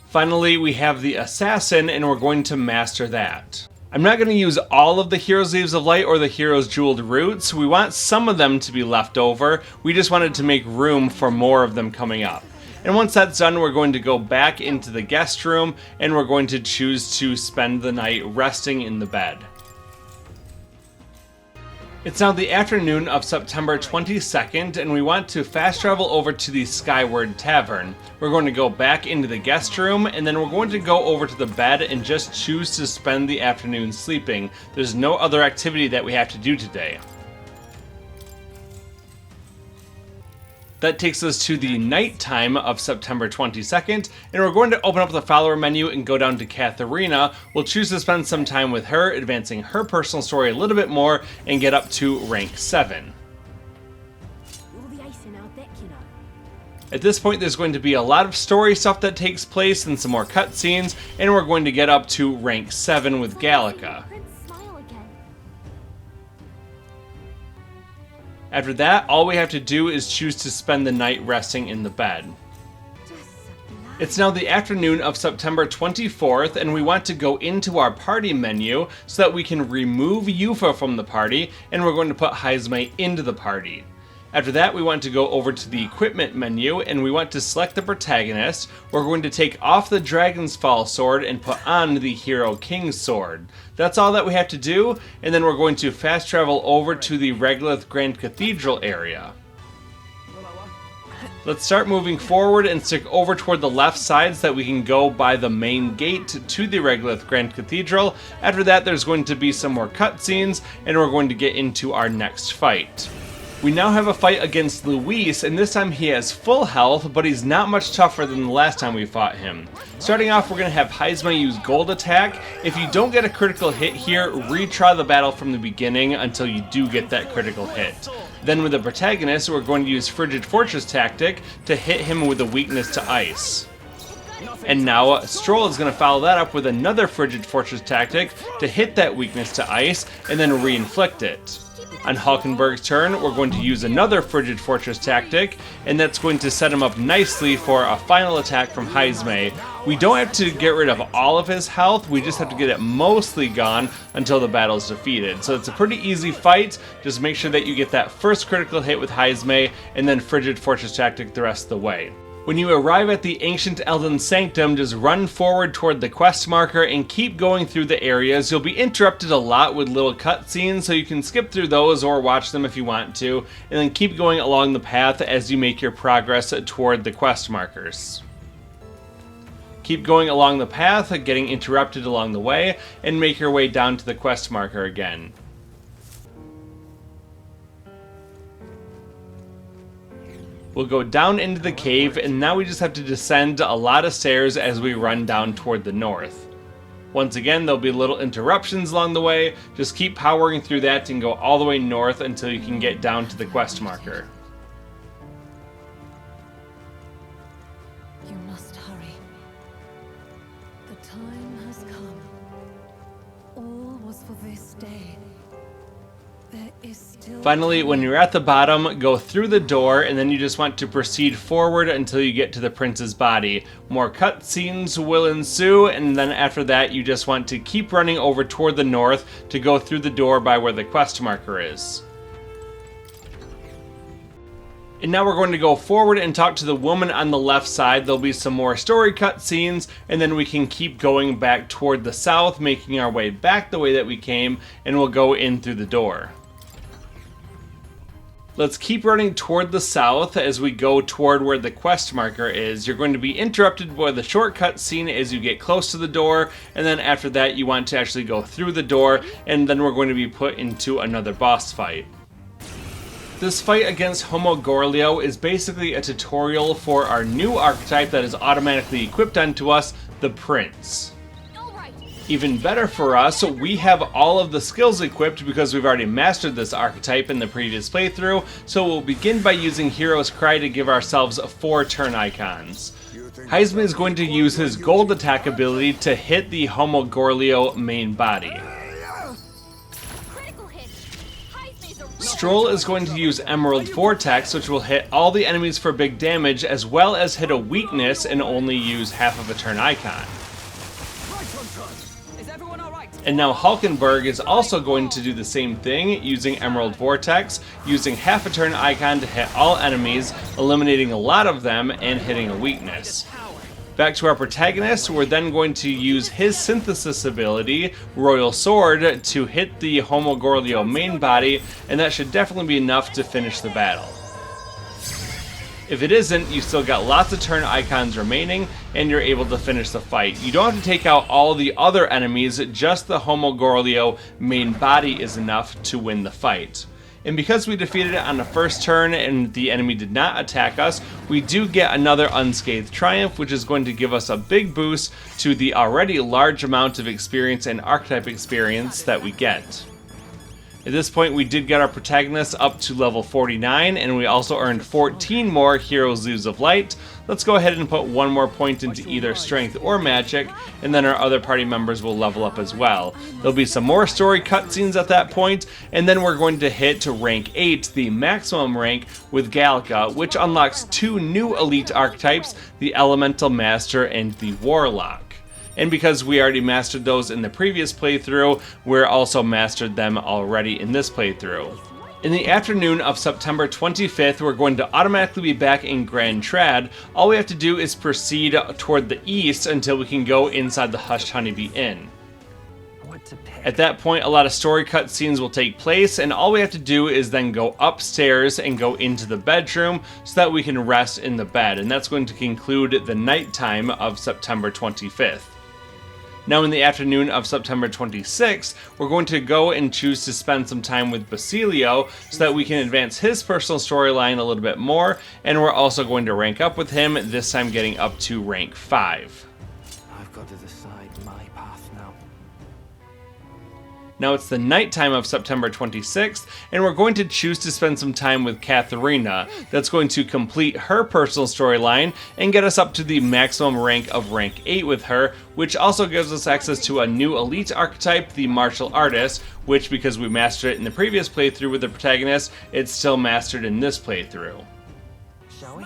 Finally, we have the Assassin, and we're going to master that. I'm not going to use all of the Hero's Leaves of Light or the Hero's Jeweled Roots. We want some of them to be left over. We just wanted to make room for more of them coming up. And once that's done, we're going to go back into the guest room and we're going to choose to spend the night resting in the bed. It's now the afternoon of September 22nd, and we want to fast travel over to the Skyward Tavern. We're going to go back into the guest room, and then we're going to go over to the bed and just choose to spend the afternoon sleeping. There's no other activity that we have to do today. That takes us to the nighttime of September 22nd, and we're going to open up the follower menu and go down to Catherina. We'll choose to spend some time with her, advancing her personal story a little bit more, and get up to rank 7. At this point, there's going to be a lot of story stuff that takes place and some more cutscenes, and we're going to get up to rank 7 with Gallica. After that, all we have to do is choose to spend the night resting in the bed. It's now the afternoon of September 24th, and we want to go into our party menu so that we can remove Eupha from the party, and we're going to put Heisme into the party. After that, we want to go over to the equipment menu, and we want to select the protagonist. We're going to take off the Dragon's Fall sword and put on the Hero King's sword. That's all that we have to do, and then we're going to fast travel over to the Regolith Grand Cathedral area. Let's start moving forward and stick over toward the left side so that we can go by the main gate to the Regolith Grand Cathedral. After that, there's going to be some more cutscenes, and we're going to get into our next fight. We now have a fight against Luis, and this time he has full health, but he's not much tougher than the last time we fought him. Starting off, we're going to have Heisme use Gold Attack. If you don't get a critical hit here, retry the battle from the beginning until you do get that critical hit. Then with the protagonist, we're going to use Frigid Fortress Tactic to hit him with a weakness to ice. And now Stroll is going to follow that up with another Frigid Fortress Tactic to hit that weakness to ice and then re-inflict it. On Hulkenberg's turn, we're going to use another Frigid Fortress Tactic, and that's going to set him up nicely for a final attack from Heisme. We don't have to get rid of all of his health, we just have to get it mostly gone until the battle is defeated. So it's a pretty easy fight, just make sure that you get that first critical hit with Heisme, and then Frigid Fortress Tactic the rest of the way. When you arrive at the ancient Eldan Sanctum, just run forward toward the quest marker and keep going through the areas. You'll be interrupted a lot with little cutscenes, so you can skip through those or watch them if you want to, and then keep going along the path as you make your progress toward the quest markers. Keep going along the path, getting interrupted along the way, and make your way down to the quest marker again. We'll go down into the cave, and now we just have to descend a lot of stairs as we run down toward the north. Once again, there'll be little interruptions along the way. Just keep powering through that and go all the way north until you can get down to the quest marker. You must hurry. The time has come. All was for this day. There is still... Finally, when you're at the bottom, go through the door, and then you just want to proceed forward until you get to the prince's body. More cutscenes will ensue, and then after that, you just want to keep running over toward the north to go through the door by where the quest marker is. And now we're going to go forward and talk to the woman on the left side. There'll be some more story cutscenes, and then we can keep going back toward the south, making our way back the way that we came, and we'll go in through the door. Let's keep running toward the south as we go toward where the quest marker is. You're going to be interrupted by the shortcut scene as you get close to the door, and then after that you want to actually go through the door, and then we're going to be put into another boss fight. This fight against Homo Gorlio is basically a tutorial for our new archetype that is automatically equipped onto us, the Prince. Even better for us, we have all of the skills equipped because we've already mastered this archetype in the previous playthrough, so we'll begin by using Hero's Cry to give ourselves 4 turn icons. Heisme is going to use his gold attack ability to hit the Homo Gorlio main body. Stroll is going to use Emerald Vortex, which will hit all the enemies for big damage, as well as hit a weakness and only use half of a turn icon. Is everyone alright? And now Hulkenberg is also going to do the same thing, using Emerald Vortex, using half a turn icon to hit all enemies, eliminating a lot of them and hitting a weakness. Back to our protagonist, we're then going to use his synthesis ability, Royal Sword, to hit the Homogorlio main body, and that should definitely be enough to finish the battle. If it isn't, you still got lots of turn icons remaining, and you're able to finish the fight. You don't have to take out all the other enemies, just the Homogorlio main body is enough to win the fight. And because we defeated it on the first turn and the enemy did not attack us, we do get another Unscathed Triumph, which is going to give us a big boost to the already large amount of experience and archetype experience that we get. At this point, we did get our protagonist up to level 49, and we also earned 14 more Hero's Ooze of Light. Let's go ahead and put one more point into either Strength or Magic, and then our other party members will level up as well. There'll be some more story cutscenes at that point, and then we're going to hit to rank 8, the maximum rank, with Gallica, which unlocks 2 new elite archetypes, the Elemental Master and the Warlock. And because we already mastered those in the previous playthrough, we're also mastered them already in this playthrough. In the afternoon of September 25th, we're going to automatically be back in Grand Trad. All we have to do is proceed toward the east until we can go inside the Hushed Honeybee Inn. At that point, a lot of story cutscenes will take place, and all we have to do is then go upstairs and go into the bedroom so that we can rest in the bed, and that's going to conclude the nighttime of September 25th. Now in the afternoon of September 26th, we're going to go and choose to spend some time with Basilio so that we can advance his personal storyline a little bit more, and we're also going to rank up with him, this time getting up to rank 5. I've got to decide my path now. Now it's the nighttime of September 26th, and we're going to choose to spend some time with Catherina. That's going to complete her personal storyline and get us up to the maximum rank of rank 8 with her, which also gives us access to a new elite archetype, the Martial Artist, which, because we mastered it in the previous playthrough with the protagonist, it's still mastered in this playthrough. Shall we?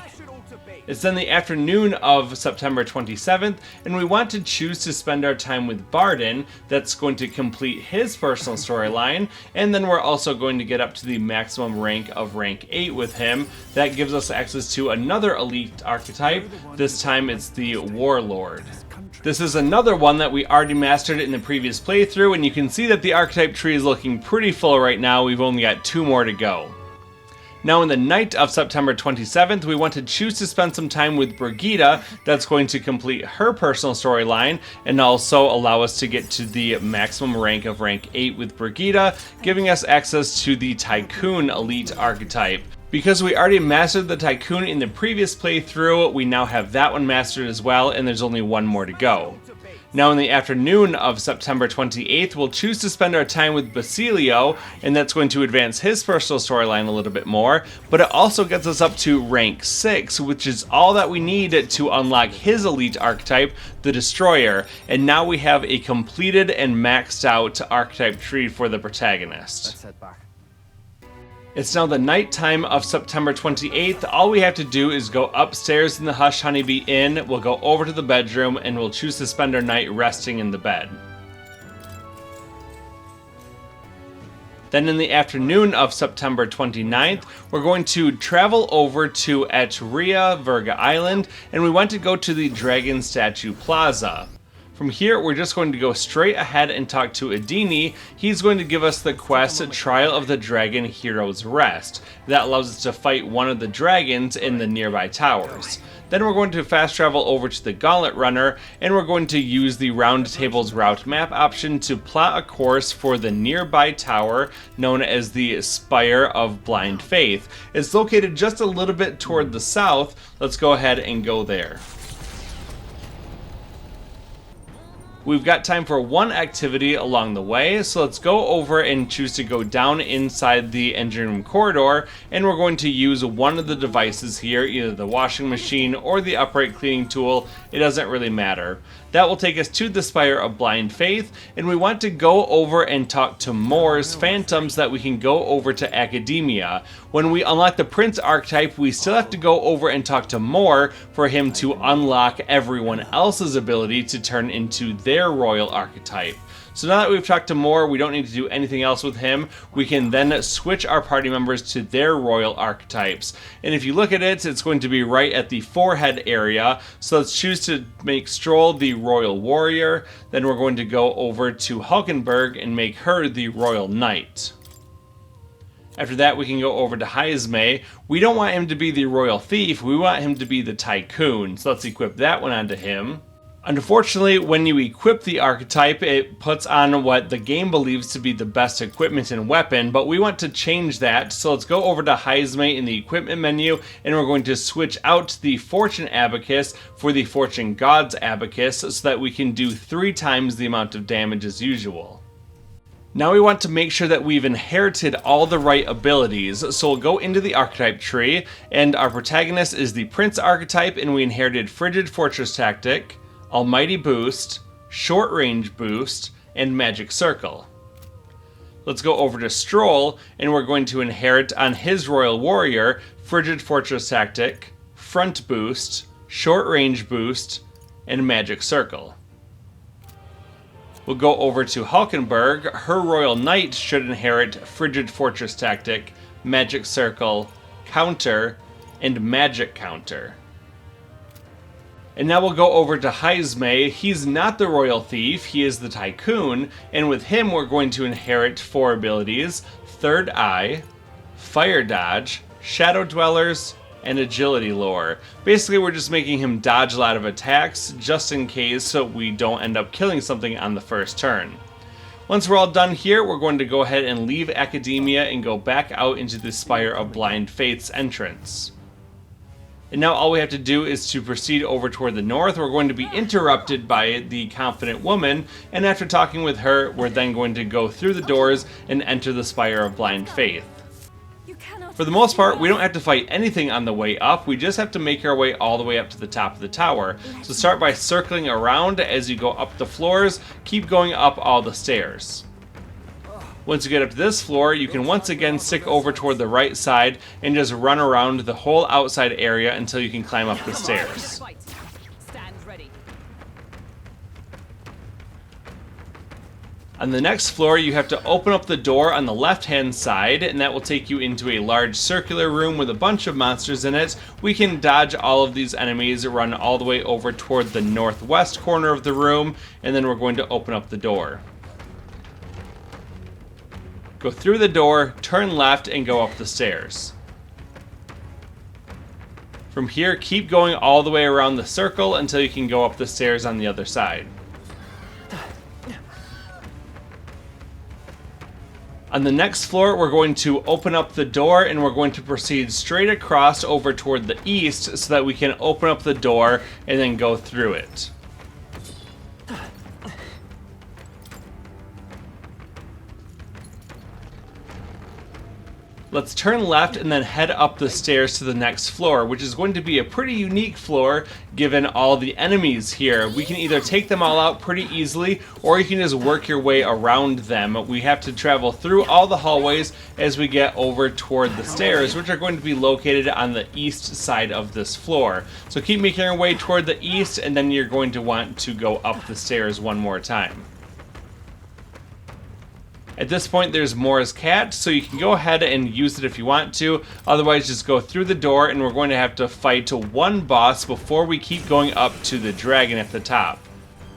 It's then the afternoon of September 27th, and we want to choose to spend our time with Bardon. That's going to complete his personal storyline, and then we're also going to get up to the maximum rank of rank 8 with him. That gives us access to another elite archetype. This time it's the Warlord. This is another one that we already mastered in the previous playthrough, and you can see that the archetype tree is looking pretty full right now. We've only got 2 more to go. Now in the night of September 27th, we want to choose to spend some time with Brigitta. That's going to complete her personal storyline and also allow us to get to the maximum rank of rank 8 with Brigitta, giving us access to the Tycoon elite archetype. Because we already mastered the Tycoon in the previous playthrough, we now have that one mastered as well, and there's only 1 more to go. Now in the afternoon of September 28th, we'll choose to spend our time with Basilio, and that's going to advance his personal storyline a little bit more, but it also gets us up to rank 6, which is all that we need to unlock his elite archetype, the Destroyer, and now we have a completed and maxed out archetype tree for the protagonist. Let's head back. It's now the nighttime of September 28th. All we have to do is go upstairs in the Hushed Honeybee Inn, we'll go over to the bedroom, and we'll choose to spend our night resting in the bed. Then in the afternoon of September 29th, we're going to travel over to Etria, Virga Island, and we want to go to the Dragon Statue Plaza. From here, we're just going to go straight ahead and talk to Adini. He's going to give us the quest Trial of the Dragon Hero's Rest. That allows us to fight one of the dragons in the nearby towers. Then we're going to fast travel over to the Gauntlet Runner, and we're going to use the Round Table's Route Map option to plot a course for the nearby tower known as the Spire of Blind Faith. It's located just a little bit toward the south. Let's go ahead and go there. We've got time for 1 activity along the way, so let's go over and choose to go down inside the engine room corridor, and we're going to use one of the devices here, either the washing machine or the upright cleaning tool. It doesn't really matter. That will take us to the Spire of Blind Faith, and we want to go over and talk to Moore's Phantoms so that we can go over to Academia. When we unlock the Prince archetype, we still have to go over and talk to Moore for him to unlock everyone else's ability to turn into their their royal archetype. So now that we've talked to Moore, we don't need to do anything else with him. We can then switch our party members to their royal archetypes. And if you look at it, it's going to be right at the forehead area. So let's choose to make Stroll the royal warrior. Then we're going to go over to Hulkenberg and make her the royal knight. After that, we can go over to Heisme. We don't want him to be the royal thief, we want him to be the tycoon. So let's equip that one onto him. Unfortunately, when you equip the archetype, it puts on what the game believes to be the best equipment and weapon, but we want to change that. So let's go over to Heisme in the equipment menu, and we're going to switch out the Fortune Abacus for the Fortune God's Abacus so that we can do 3 times the amount of damage as usual. Now we want to make sure that we've inherited all the right abilities, so we'll go into the archetype tree, and our protagonist is the Prince archetype, and we inherited Frigid Fortress Tactic, Almighty Boost, Short Range Boost, and Magic Circle. Let's go over to Stroll, and we're going to inherit on his Royal Warrior, Frigid Fortress Tactic, Front Boost, Short Range Boost, and Magic Circle. We'll go over to Hulkenberg. Her Royal Knight should inherit Frigid Fortress Tactic, Magic Circle, Counter, and Magic Counter. And now we'll go over to Heisme. He's not the Royal Thief, he is the Tycoon, and with him we're going to inherit 4 abilities: Third Eye, Fire Dodge, Shadow Dwellers, and Agility Lore. Basically, we're just making him dodge a lot of attacks, just in case so we don't end up killing something on the first turn. Once we're all done here, we're going to go ahead and leave Academia and go back out into the Spire of Blind Faith's entrance. And now all we have to do is to proceed over toward the north. We're going to be interrupted by the Confident Woman, and after talking with her, we're then going to go through the doors and enter the Spire of Blind Faith. For the most part, we don't have to fight anything on the way up, we just have to make our way all the way up to the top of the tower. So start by circling around as you go up the floors, keep going up all the stairs. Once you get up to this floor, you can once again stick over toward the right side and just run around the whole outside area until you can climb up the stairs. On the next floor, you have to open up the door on the left-hand side, and that will take you into a large circular room with a bunch of monsters in it. We can dodge all of these enemies, run all the way over toward the northwest corner of the room, and then we're going to open up the door. Go through the door, turn left, and go up the stairs. From here, keep going all the way around the circle until you can go up the stairs on the other side. On the next floor, we're going to open up the door and we're going to proceed straight across over toward the east so that we can open up the door and then go through it. Let's turn left and then head up the stairs to the next floor, which is going to be a pretty unique floor given all the enemies here. We can either take them all out pretty easily, or you can just work your way around them. We have to travel through all the hallways as we get over toward the stairs, which are going to be located on the east side of this floor. So keep making your way toward the east, and then you're going to want to go up the stairs one more time. At this point, there's Moore's cat, so you can go ahead and use it if you want to. Otherwise, just go through the door, and we're going to have to fight to one boss before we keep going up to the dragon at the top.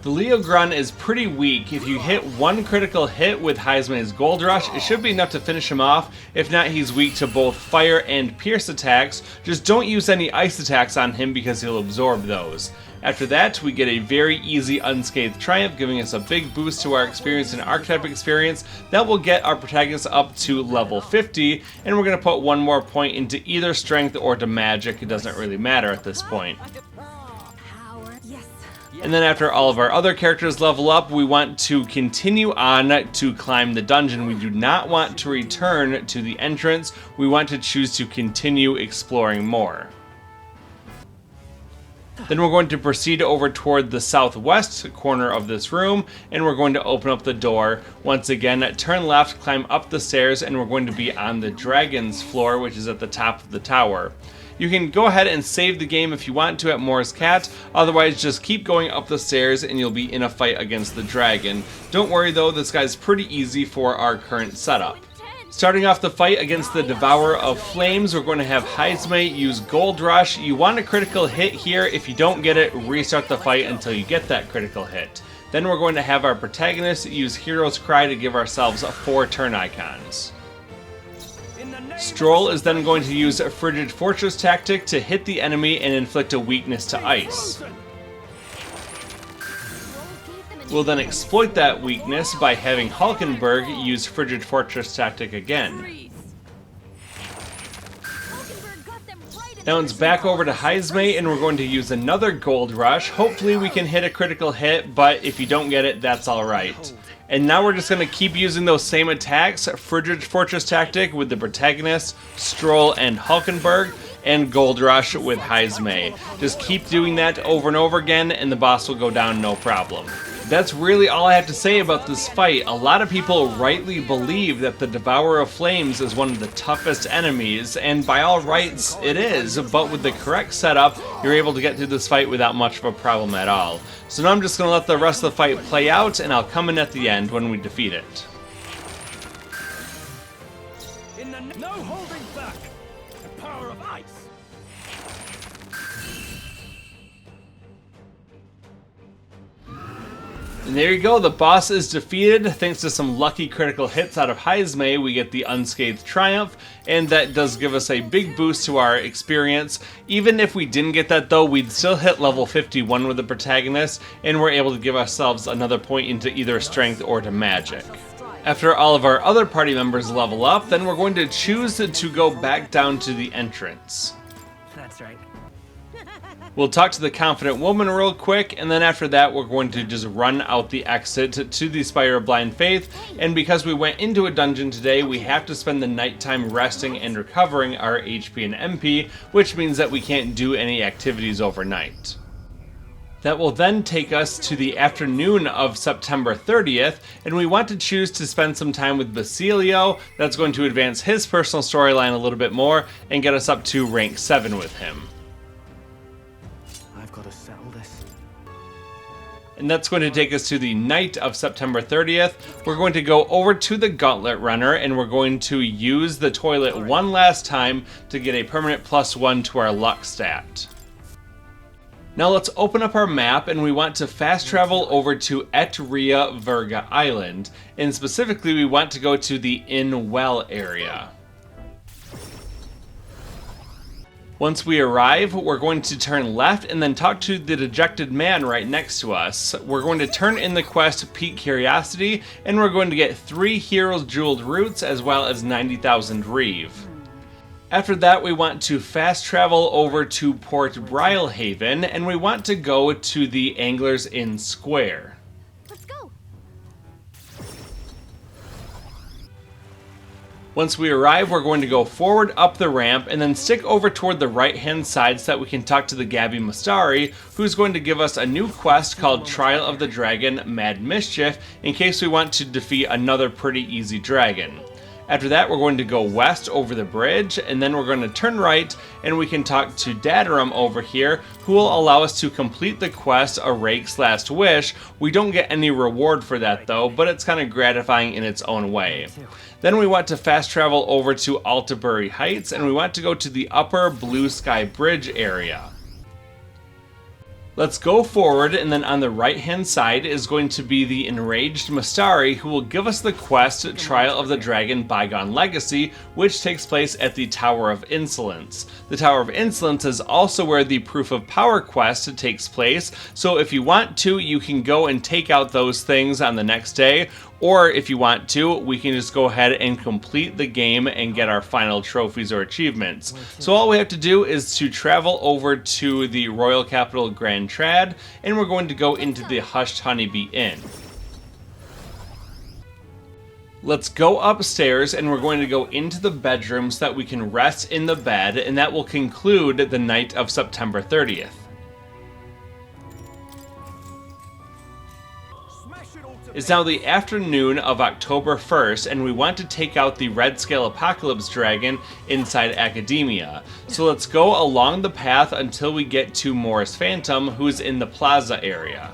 The Leogrun is pretty weak. If you hit one critical hit with Heisme's Gold Rush, it should be enough to finish him off. If not, he's weak to both fire and pierce attacks. Just don't use any ice attacks on him because he'll absorb those. After that, we get a very easy Unscathed Triumph, giving us a big boost to our experience and archetype experience. That will get our protagonist up to level 50, and we're going to put one more point into either strength or to magic. It doesn't really matter at this point. And then after all of our other characters level up, we want to continue on to climb the dungeon. We do not want to return to the entrance. We want to choose to continue exploring more. Then we're going to proceed over toward the southwest corner of this room, and we're going to open up the door. Once again, turn left, climb up the stairs, and we're going to be on the dragon's floor, which is at the top of the tower. You can go ahead and save the game if you want to at Moore's Cat, otherwise just keep going up the stairs and you'll be in a fight against the dragon. Don't worry though, this guy's pretty easy for our current setup. Starting off the fight against the Devourer of Flames, we're going to have Heismate use Gold Rush. You want a critical hit here. If you don't get it, restart the fight until you get that critical hit. Then we're going to have our protagonist use Hero's Cry to give ourselves 4 turn icons. Stroll is then going to use a Frigid Fortress tactic to hit the enemy and inflict a weakness to ice. We'll then exploit that weakness by having Hulkenberg use Frigid Fortress tactic again. Now it's back over to Heismate and we're going to use another Gold Rush. Hopefully we can hit a critical hit, but if you don't get it, that's alright. And now we're just going to keep using those same attacks, Frigid Fortress tactic with the protagonist, Stroll and Hulkenberg, and Gold Rush with Heismate. Just keep doing that over and over again and the boss will go down no problem. That's really all I have to say about this fight. A lot of people rightly believe that the Devourer of Flames is one of the toughest enemies, and by all rights it is, but with the correct setup, you're able to get through this fight without much of a problem at all. So now I'm just going to let the rest of the fight play out, and I'll come in at the end when we defeat it. No holding back! The power of ice! And there you go, the boss is defeated. Thanks to some lucky critical hits out of Heismate, we get the Unscathed Triumph, and that does give us a big boost to our experience. Even if we didn't get that though, we'd still hit level 51 with the protagonist, and we're able to give ourselves another point into either strength or to magic. After all of our other party members level up, then we're going to choose to go back down to the entrance. That's right. We'll talk to the Confident Woman real quick, and then after that we're going to just run out the exit to the Spire of Blind Faith, and because we went into a dungeon today, we have to spend the nighttime resting and recovering our HP and MP, which means that we can't do any activities overnight. That will then take us to the afternoon of September 30th, and we want to choose to spend some time with Basilio. That's going to advance his personal storyline a little bit more and get us up to rank 7 with him. I've got to settle this. And that's going to take us to the night of September 30th. We're going to go over to the Gauntlet Runner, and we're going to use the toilet one last time to get a permanent +1 to our luck stat. Now let's open up our map, and we want to fast travel over to Etria Virga Island, and specifically we want to go to the Inn Well area. Once we arrive, we're going to turn left and then talk to the dejected man right next to us. We're going to turn in the quest Peak Curiosity, and we're going to get 3 Hero's Jeweled Roots as well as 90,000 Reeve. After that, we want to fast travel over to Port Brilehaven, and we want to go to the Anglers Inn Square. Let's go. Once we arrive, we're going to go forward up the ramp and then stick over toward the right-hand side so that we can talk to the Gabby Mustari, who's going to give us a new quest called Trial of the Dragon Mad Mischief in case we want to defeat another pretty easy dragon. After that, we're going to go west over the bridge, and then we're going to turn right, and we can talk to Dadarum over here, who will allow us to complete the quest A Rake's Last Wish. We don't get any reward for that though, but it's kind of gratifying in its own way. Then we want to fast travel over to Altabury Heights, and we want to go to the Upper Blue Sky Bridge area. Let's go forward, and then on the right hand side is going to be the Enraged Mustari, who will give us the quest Trial of the Dragon Bygone Legacy, which takes place at the Tower of Insolence. The Tower of Insolence is also where the Proof of Power quest takes place, so if you want to, you can go and take out those things on the next day, or if you want to, we can just go ahead and complete the game and get our final trophies or achievements. So all we have to do is to travel over to the Royal Capital Grand Trad, and we're going to go into the Hushed Honeybee Inn. Let's go upstairs, and we're going to go into the bedroom so that we can rest in the bed, and that will conclude the night of September 30th. It's now the afternoon of October 1st, and we want to take out the Redscale Apocalypse Dragon inside Academia. So let's go along the path until we get to Morris Phantom, who's in the plaza area.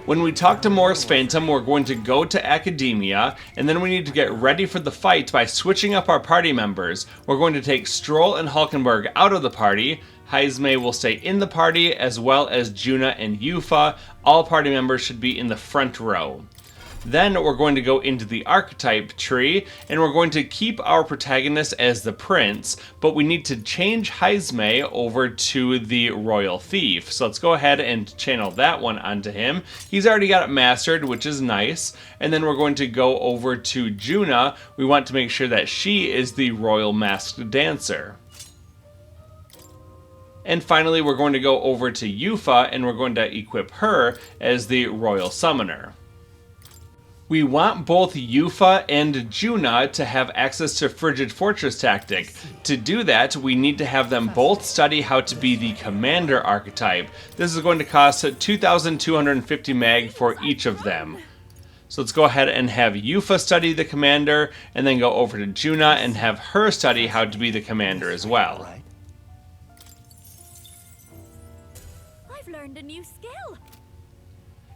When we talk to Morris Phantom, we're going to go to Academia, and then we need to get ready for the fight by switching up our party members. We're going to take Stroll and Hulkenberg out of the party. Heisme will stay in the party, as well as Junah and Eupha. All party members should be in the front row. Then we're going to go into the Archetype tree, and we're going to keep our protagonist as the Prince, but we need to change Heisme over to the Royal Thief. So let's go ahead and channel that one onto him. He's already got it mastered, which is nice. And then we're going to go over to Junah. We want to make sure that she is the Royal Masked Dancer. And finally, we're going to go over to Eupha, and we're going to equip her as the Royal Summoner. We want both Eupha and Junah to have access to Frigid Fortress Tactic. To do that, we need to have them both study how to be the Commander Archetype. This is going to cost 2,250 mag for each of them. So let's go ahead and have Eupha study the Commander, and then go over to Junah and have her study how to be the Commander as well. Learned a new skill.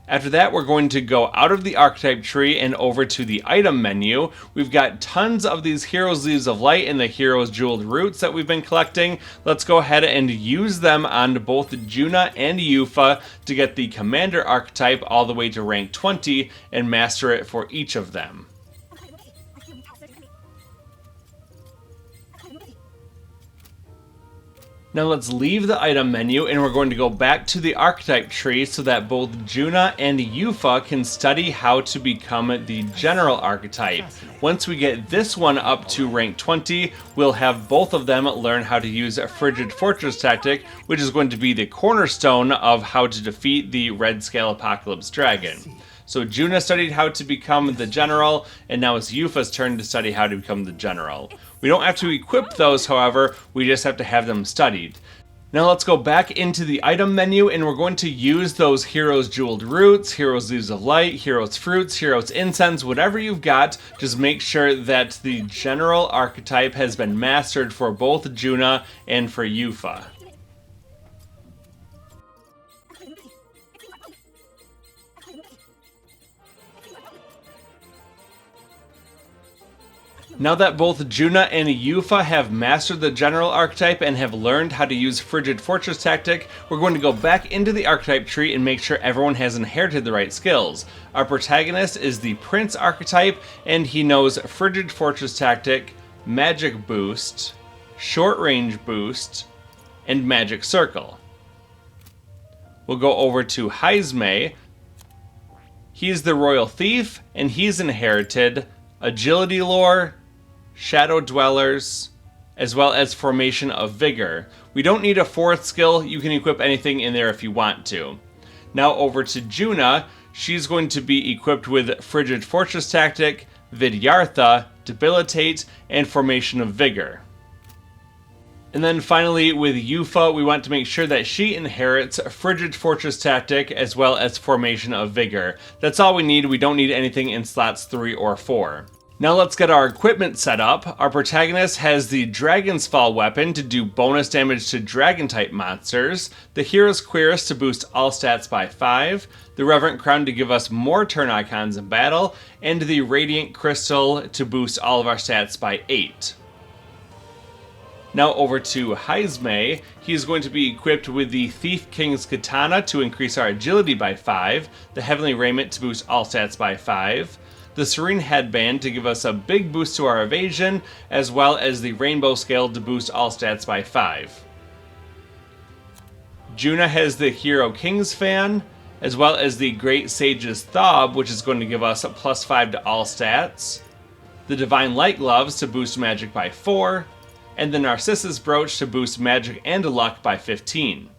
After that, we're going to go out of the Archetype tree and over to the item menu. We've got tons of these Heroes Leaves of Light and the Heroes Jeweled Roots that we've been collecting. Let's go ahead and use them on both Junah and Eupha to get the Commander Archetype all the way to rank 20 and master it for each of them. Now let's leave the item menu, and we're going to go back to the Archetype tree so that both Junah and Eupha can study how to become the General Archetype. Once we get this one up to rank 20, we'll have both of them learn how to use a Frigid Fortress Tactic, which is going to be the cornerstone of how to defeat the Redscale Apocalypse Dragon. So Junah studied how to become the General, and now it's Eupha's turn to study how to become the General. We don't have to equip those, however, we just have to have them studied. Now let's go back into the item menu, and we're going to use those Heroes Jeweled Roots, Heroes Leaves of Light, Heroes Fruits, Heroes Incense, whatever you've got. Just make sure that the General Archetype has been mastered for both Junah and for Eupha. Now that both Junah and Eupha have mastered the General Archetype and have learned how to use Frigid Fortress Tactic, we're going to go back into the Archetype tree and make sure everyone has inherited the right skills. Our protagonist is the Prince Archetype, and he knows Frigid Fortress Tactic, Magic Boost, Short Range Boost, and Magic Circle. We'll go over to Heisme. He's the Royal Thief, and he's inherited Agility Lore, Shadow Dwellers, as well as Formation of Vigor. We don't need a fourth skill, you can equip anything in there if you want to. Now over to Junah, she's going to be equipped with Frigid Fortress Tactic, Vidyartha, Debilitate, and Formation of Vigor. And then finally with Eupha, we want to make sure that she inherits Frigid Fortress Tactic as well as Formation of Vigor. That's all we need, we don't need anything in slots 3 or 4. Now let's get our equipment set up. Our protagonist has the Dragon's Fall weapon to do bonus damage to Dragon-type monsters, the Hero's Cuirass to boost all stats by 5, the Reverent Crown to give us more turn icons in battle, and the Radiant Crystal to boost all of our stats by 8. Now over to Heisme. He is going to be equipped with the Thief King's Katana to increase our agility by 5, the Heavenly Raiment to boost all stats by 5, the Serene Headband to give us a big boost to our evasion, as well as the Rainbow Scale to boost all stats by 5. Junah has the Hero King's Fan, as well as the Great Sage's Thob, which is going to give us a +5 to all stats, the Divine Light Gloves to boost magic by 4, and the Narcissus Brooch to boost magic and luck by 15.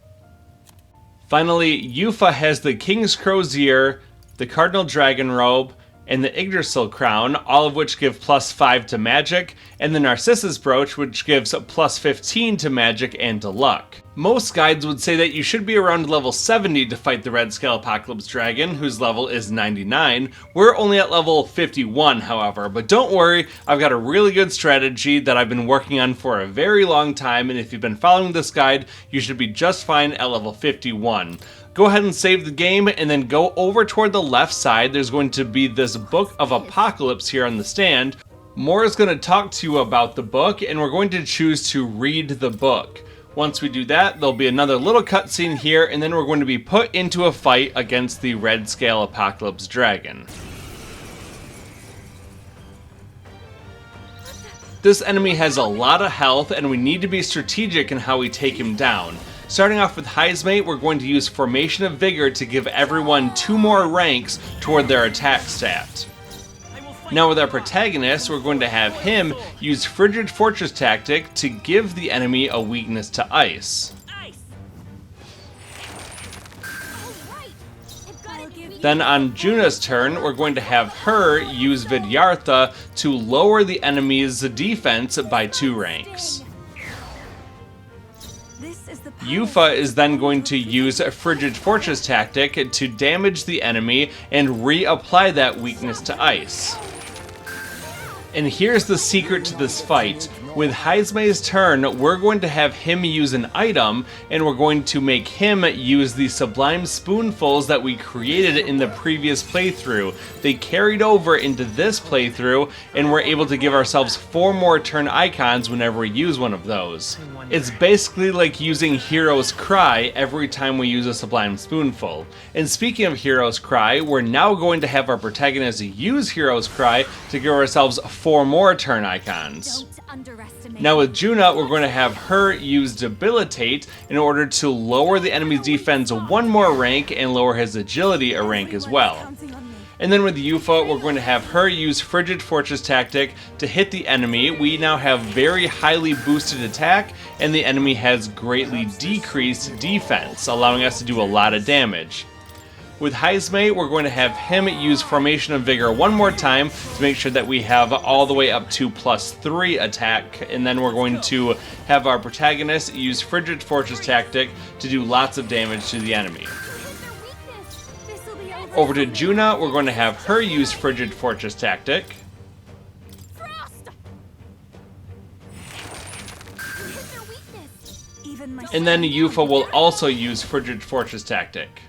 Finally, Eupha has the King's Crozier, the Cardinal Dragon Robe, and the Yggdrasil Crown, all of which give +5 to magic, and the Narcissus Brooch, which gives +15 to magic and to luck. Most guides would say that you should be around level 70 to fight the Redscale Apocalypse Dragon, whose level is 99. We're only at level 51, however, but don't worry, I've got a really good strategy that I've been working on for a very long time, and if you've been following this guide, you should be just fine at level 51. Go ahead and save the game, and then go over toward the left side. There's going to be this Book of Apocalypse here on the stand. Moore is going to talk to you about the book, and we're going to choose to read the book. Once we do that, there'll be another little cutscene here, and then we're going to be put into a fight against the Redscale Apocalypse Dragon. This enemy has a lot of health, and we need to be strategic in how we take him down. Starting off with Heismate, we're going to use Formation of Vigor to give everyone 2 more ranks toward their attack stat. Now with our protagonist, we're going to have him use Frigid Fortress Tactic to give the enemy a weakness to ice. Then on Junah's turn, we're going to have her use Vidyartha to lower the enemy's defense by 2 ranks. Eupha is then going to use Frigid Fortress Tactic to damage the enemy and reapply that weakness to ice. And here's the secret to this fight. With Heismae's turn, we're going to have him use an item, and we're going to make him use the Sublime Spoonfuls that we created in the previous playthrough. They carried over into this playthrough, and we're able to give ourselves 4 more turn icons whenever we use one of those. It's basically like using Hero's Cry every time we use a Sublime Spoonful. And speaking of Hero's Cry, we're now going to have our protagonist use Hero's Cry to give ourselves 4 more turn icons. Now with Junah, we're going to have her use Debilitate in order to lower the enemy's defense 1 more rank and lower his agility a rank as well. And then with Eupha, we're going to have her use Frigid Fortress Tactic to hit the enemy. We now have very highly boosted attack, and the enemy has greatly decreased defense, allowing us to do a lot of damage. With Heismate, we're going to have him use Formation of Vigor 1 more time to make sure that we have all the way up to +3 attack, and then we're going to have our protagonist use Frigid Fortress Tactic to do lots of damage to the enemy. Over to Junah, we're going to have her use Frigid Fortress Tactic. And then Eupha will also use Frigid Fortress Tactic.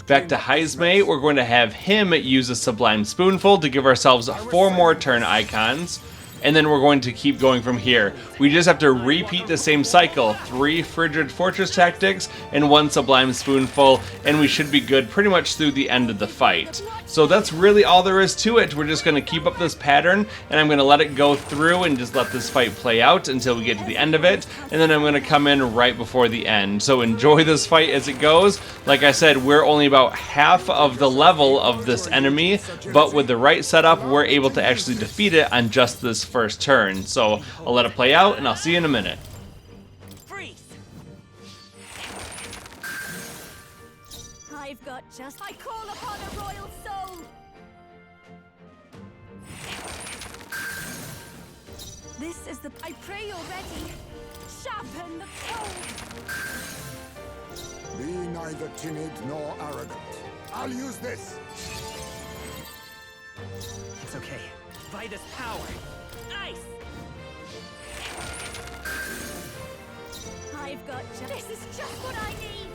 Back to Heismate, we're going to have him use a Sublime Spoonful to give ourselves 4 more turn icons, and then we're going to keep going from here. We just have to repeat the same cycle, 3 Frigid Fortress Tactics and 1 Sublime Spoonful, and we should be good pretty much through the end of the fight. So that's really all there is to it. We're just going to keep up this pattern, and I'm going to let it go through and just let this fight play out until we get to the end of it, and then I'm going to come in right before the end. So enjoy this fight as it goes. Like I said, we're only about half of the level of this enemy, but with the right setup, we're able to actually defeat it on just this first turn. So I'll let it play out, and I'll see you in a minute. I've got just... I call upon a royal soul! This is the... I pray you're ready. Sharpen the pole! Be neither timid nor arrogant. I'll use this! It's okay. By this power. Ice! I've got just... This is just what I need!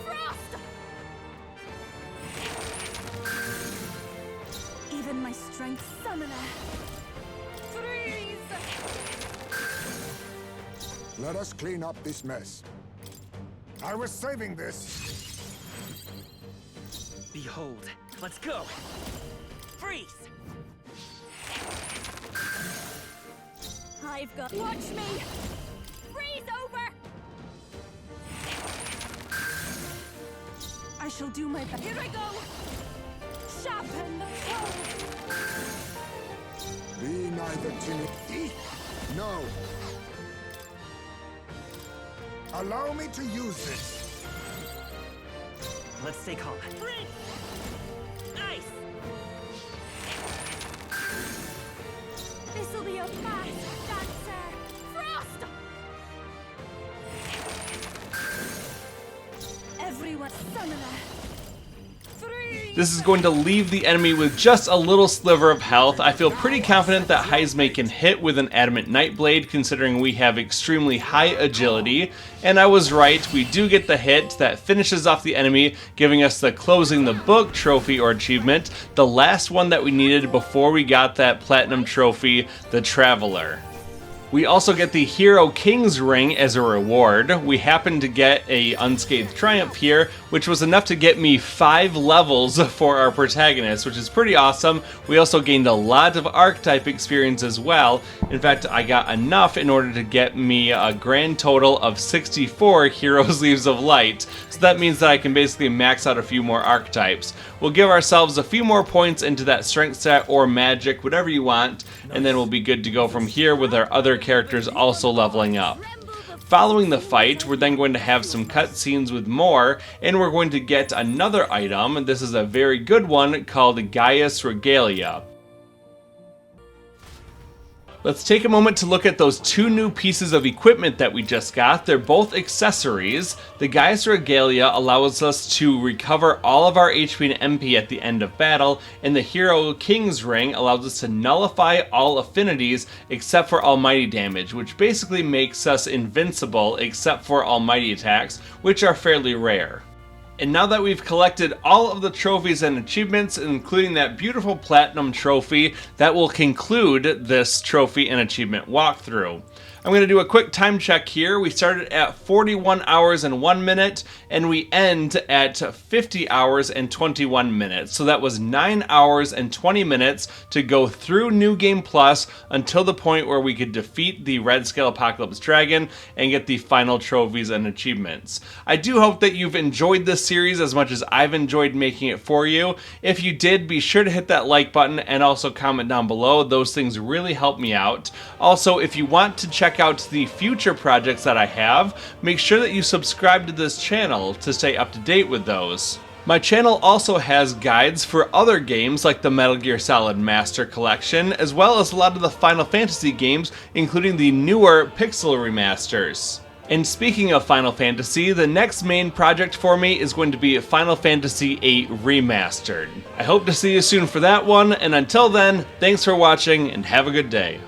Frost! Even my strength summoner. Freeze! Let us clean up this mess. I was saving this. Behold. Let's go. Freeze! I've got... Watch me! Freeze over! I shall do my best. Here I go! Sharpen the pole! Be neither timid. No. Allow me to use this. Let's stay calm. Freeze! Ice! This'll be a fast dancer! This is going to leave the enemy with just a little sliver of health. I feel pretty confident that Heisme can hit with an Adamant Nightblade, considering we have extremely high agility. And I was right, we do get the hit that finishes off the enemy, giving us the Closing the Book trophy or achievement, the last one that we needed before we got that Platinum trophy, the Traveler. We also get the Hero King's Ring as a reward. We happen to get a Unscathed Triumph here, which was enough to get me 5 levels for our protagonist, which is pretty awesome. We also gained a lot of Archetype experience as well. In fact, I got enough in order to get me a grand total of 64 Hero's Leaves of Light. So that means that I can basically max out a few more archetypes. We'll give ourselves a few more points into that strength stat or magic, whatever you want, and then we'll be good to go from here with our other characters also leveling up. Following the fight, we're then going to have some cutscenes with more, and we're going to get another item. This is a very good one called Gaius Regalia. Let's take a moment to look at those 2 new pieces of equipment that we just got. They're both accessories. The Gaius Regalia allows us to recover all of our HP and MP at the end of battle, and the Hero King's Ring allows us to nullify all affinities except for almighty damage, which basically makes us invincible except for almighty attacks, which are fairly rare. And now that we've collected all of the trophies and achievements, including that beautiful Platinum trophy, that will conclude this trophy and achievement walkthrough. I'm going to do a quick time check here. We started at 41 hours and 1 minute, and we end at 50 hours and 21 minutes. So that was 9 hours and 20 minutes to go through New Game Plus until the point where we could defeat the Redscale Apocalypse Dragon and get the final trophies and achievements. I do hope that you've enjoyed this series as much as I've enjoyed making it for you. If you did, be sure to hit that like button and also comment down below. Those things really help me out. Also, if you want to check out the future projects that I have, make sure that you subscribe to this channel to stay up to date with those. My channel also has guides for other games like the Metal Gear Solid Master Collection, as well as a lot of the Final Fantasy games, including the newer Pixel remasters. And speaking of Final Fantasy, the next main project for me is going to be Final Fantasy VIII Remastered. I hope to see you soon for that one, and until then, thanks for watching and have a good day.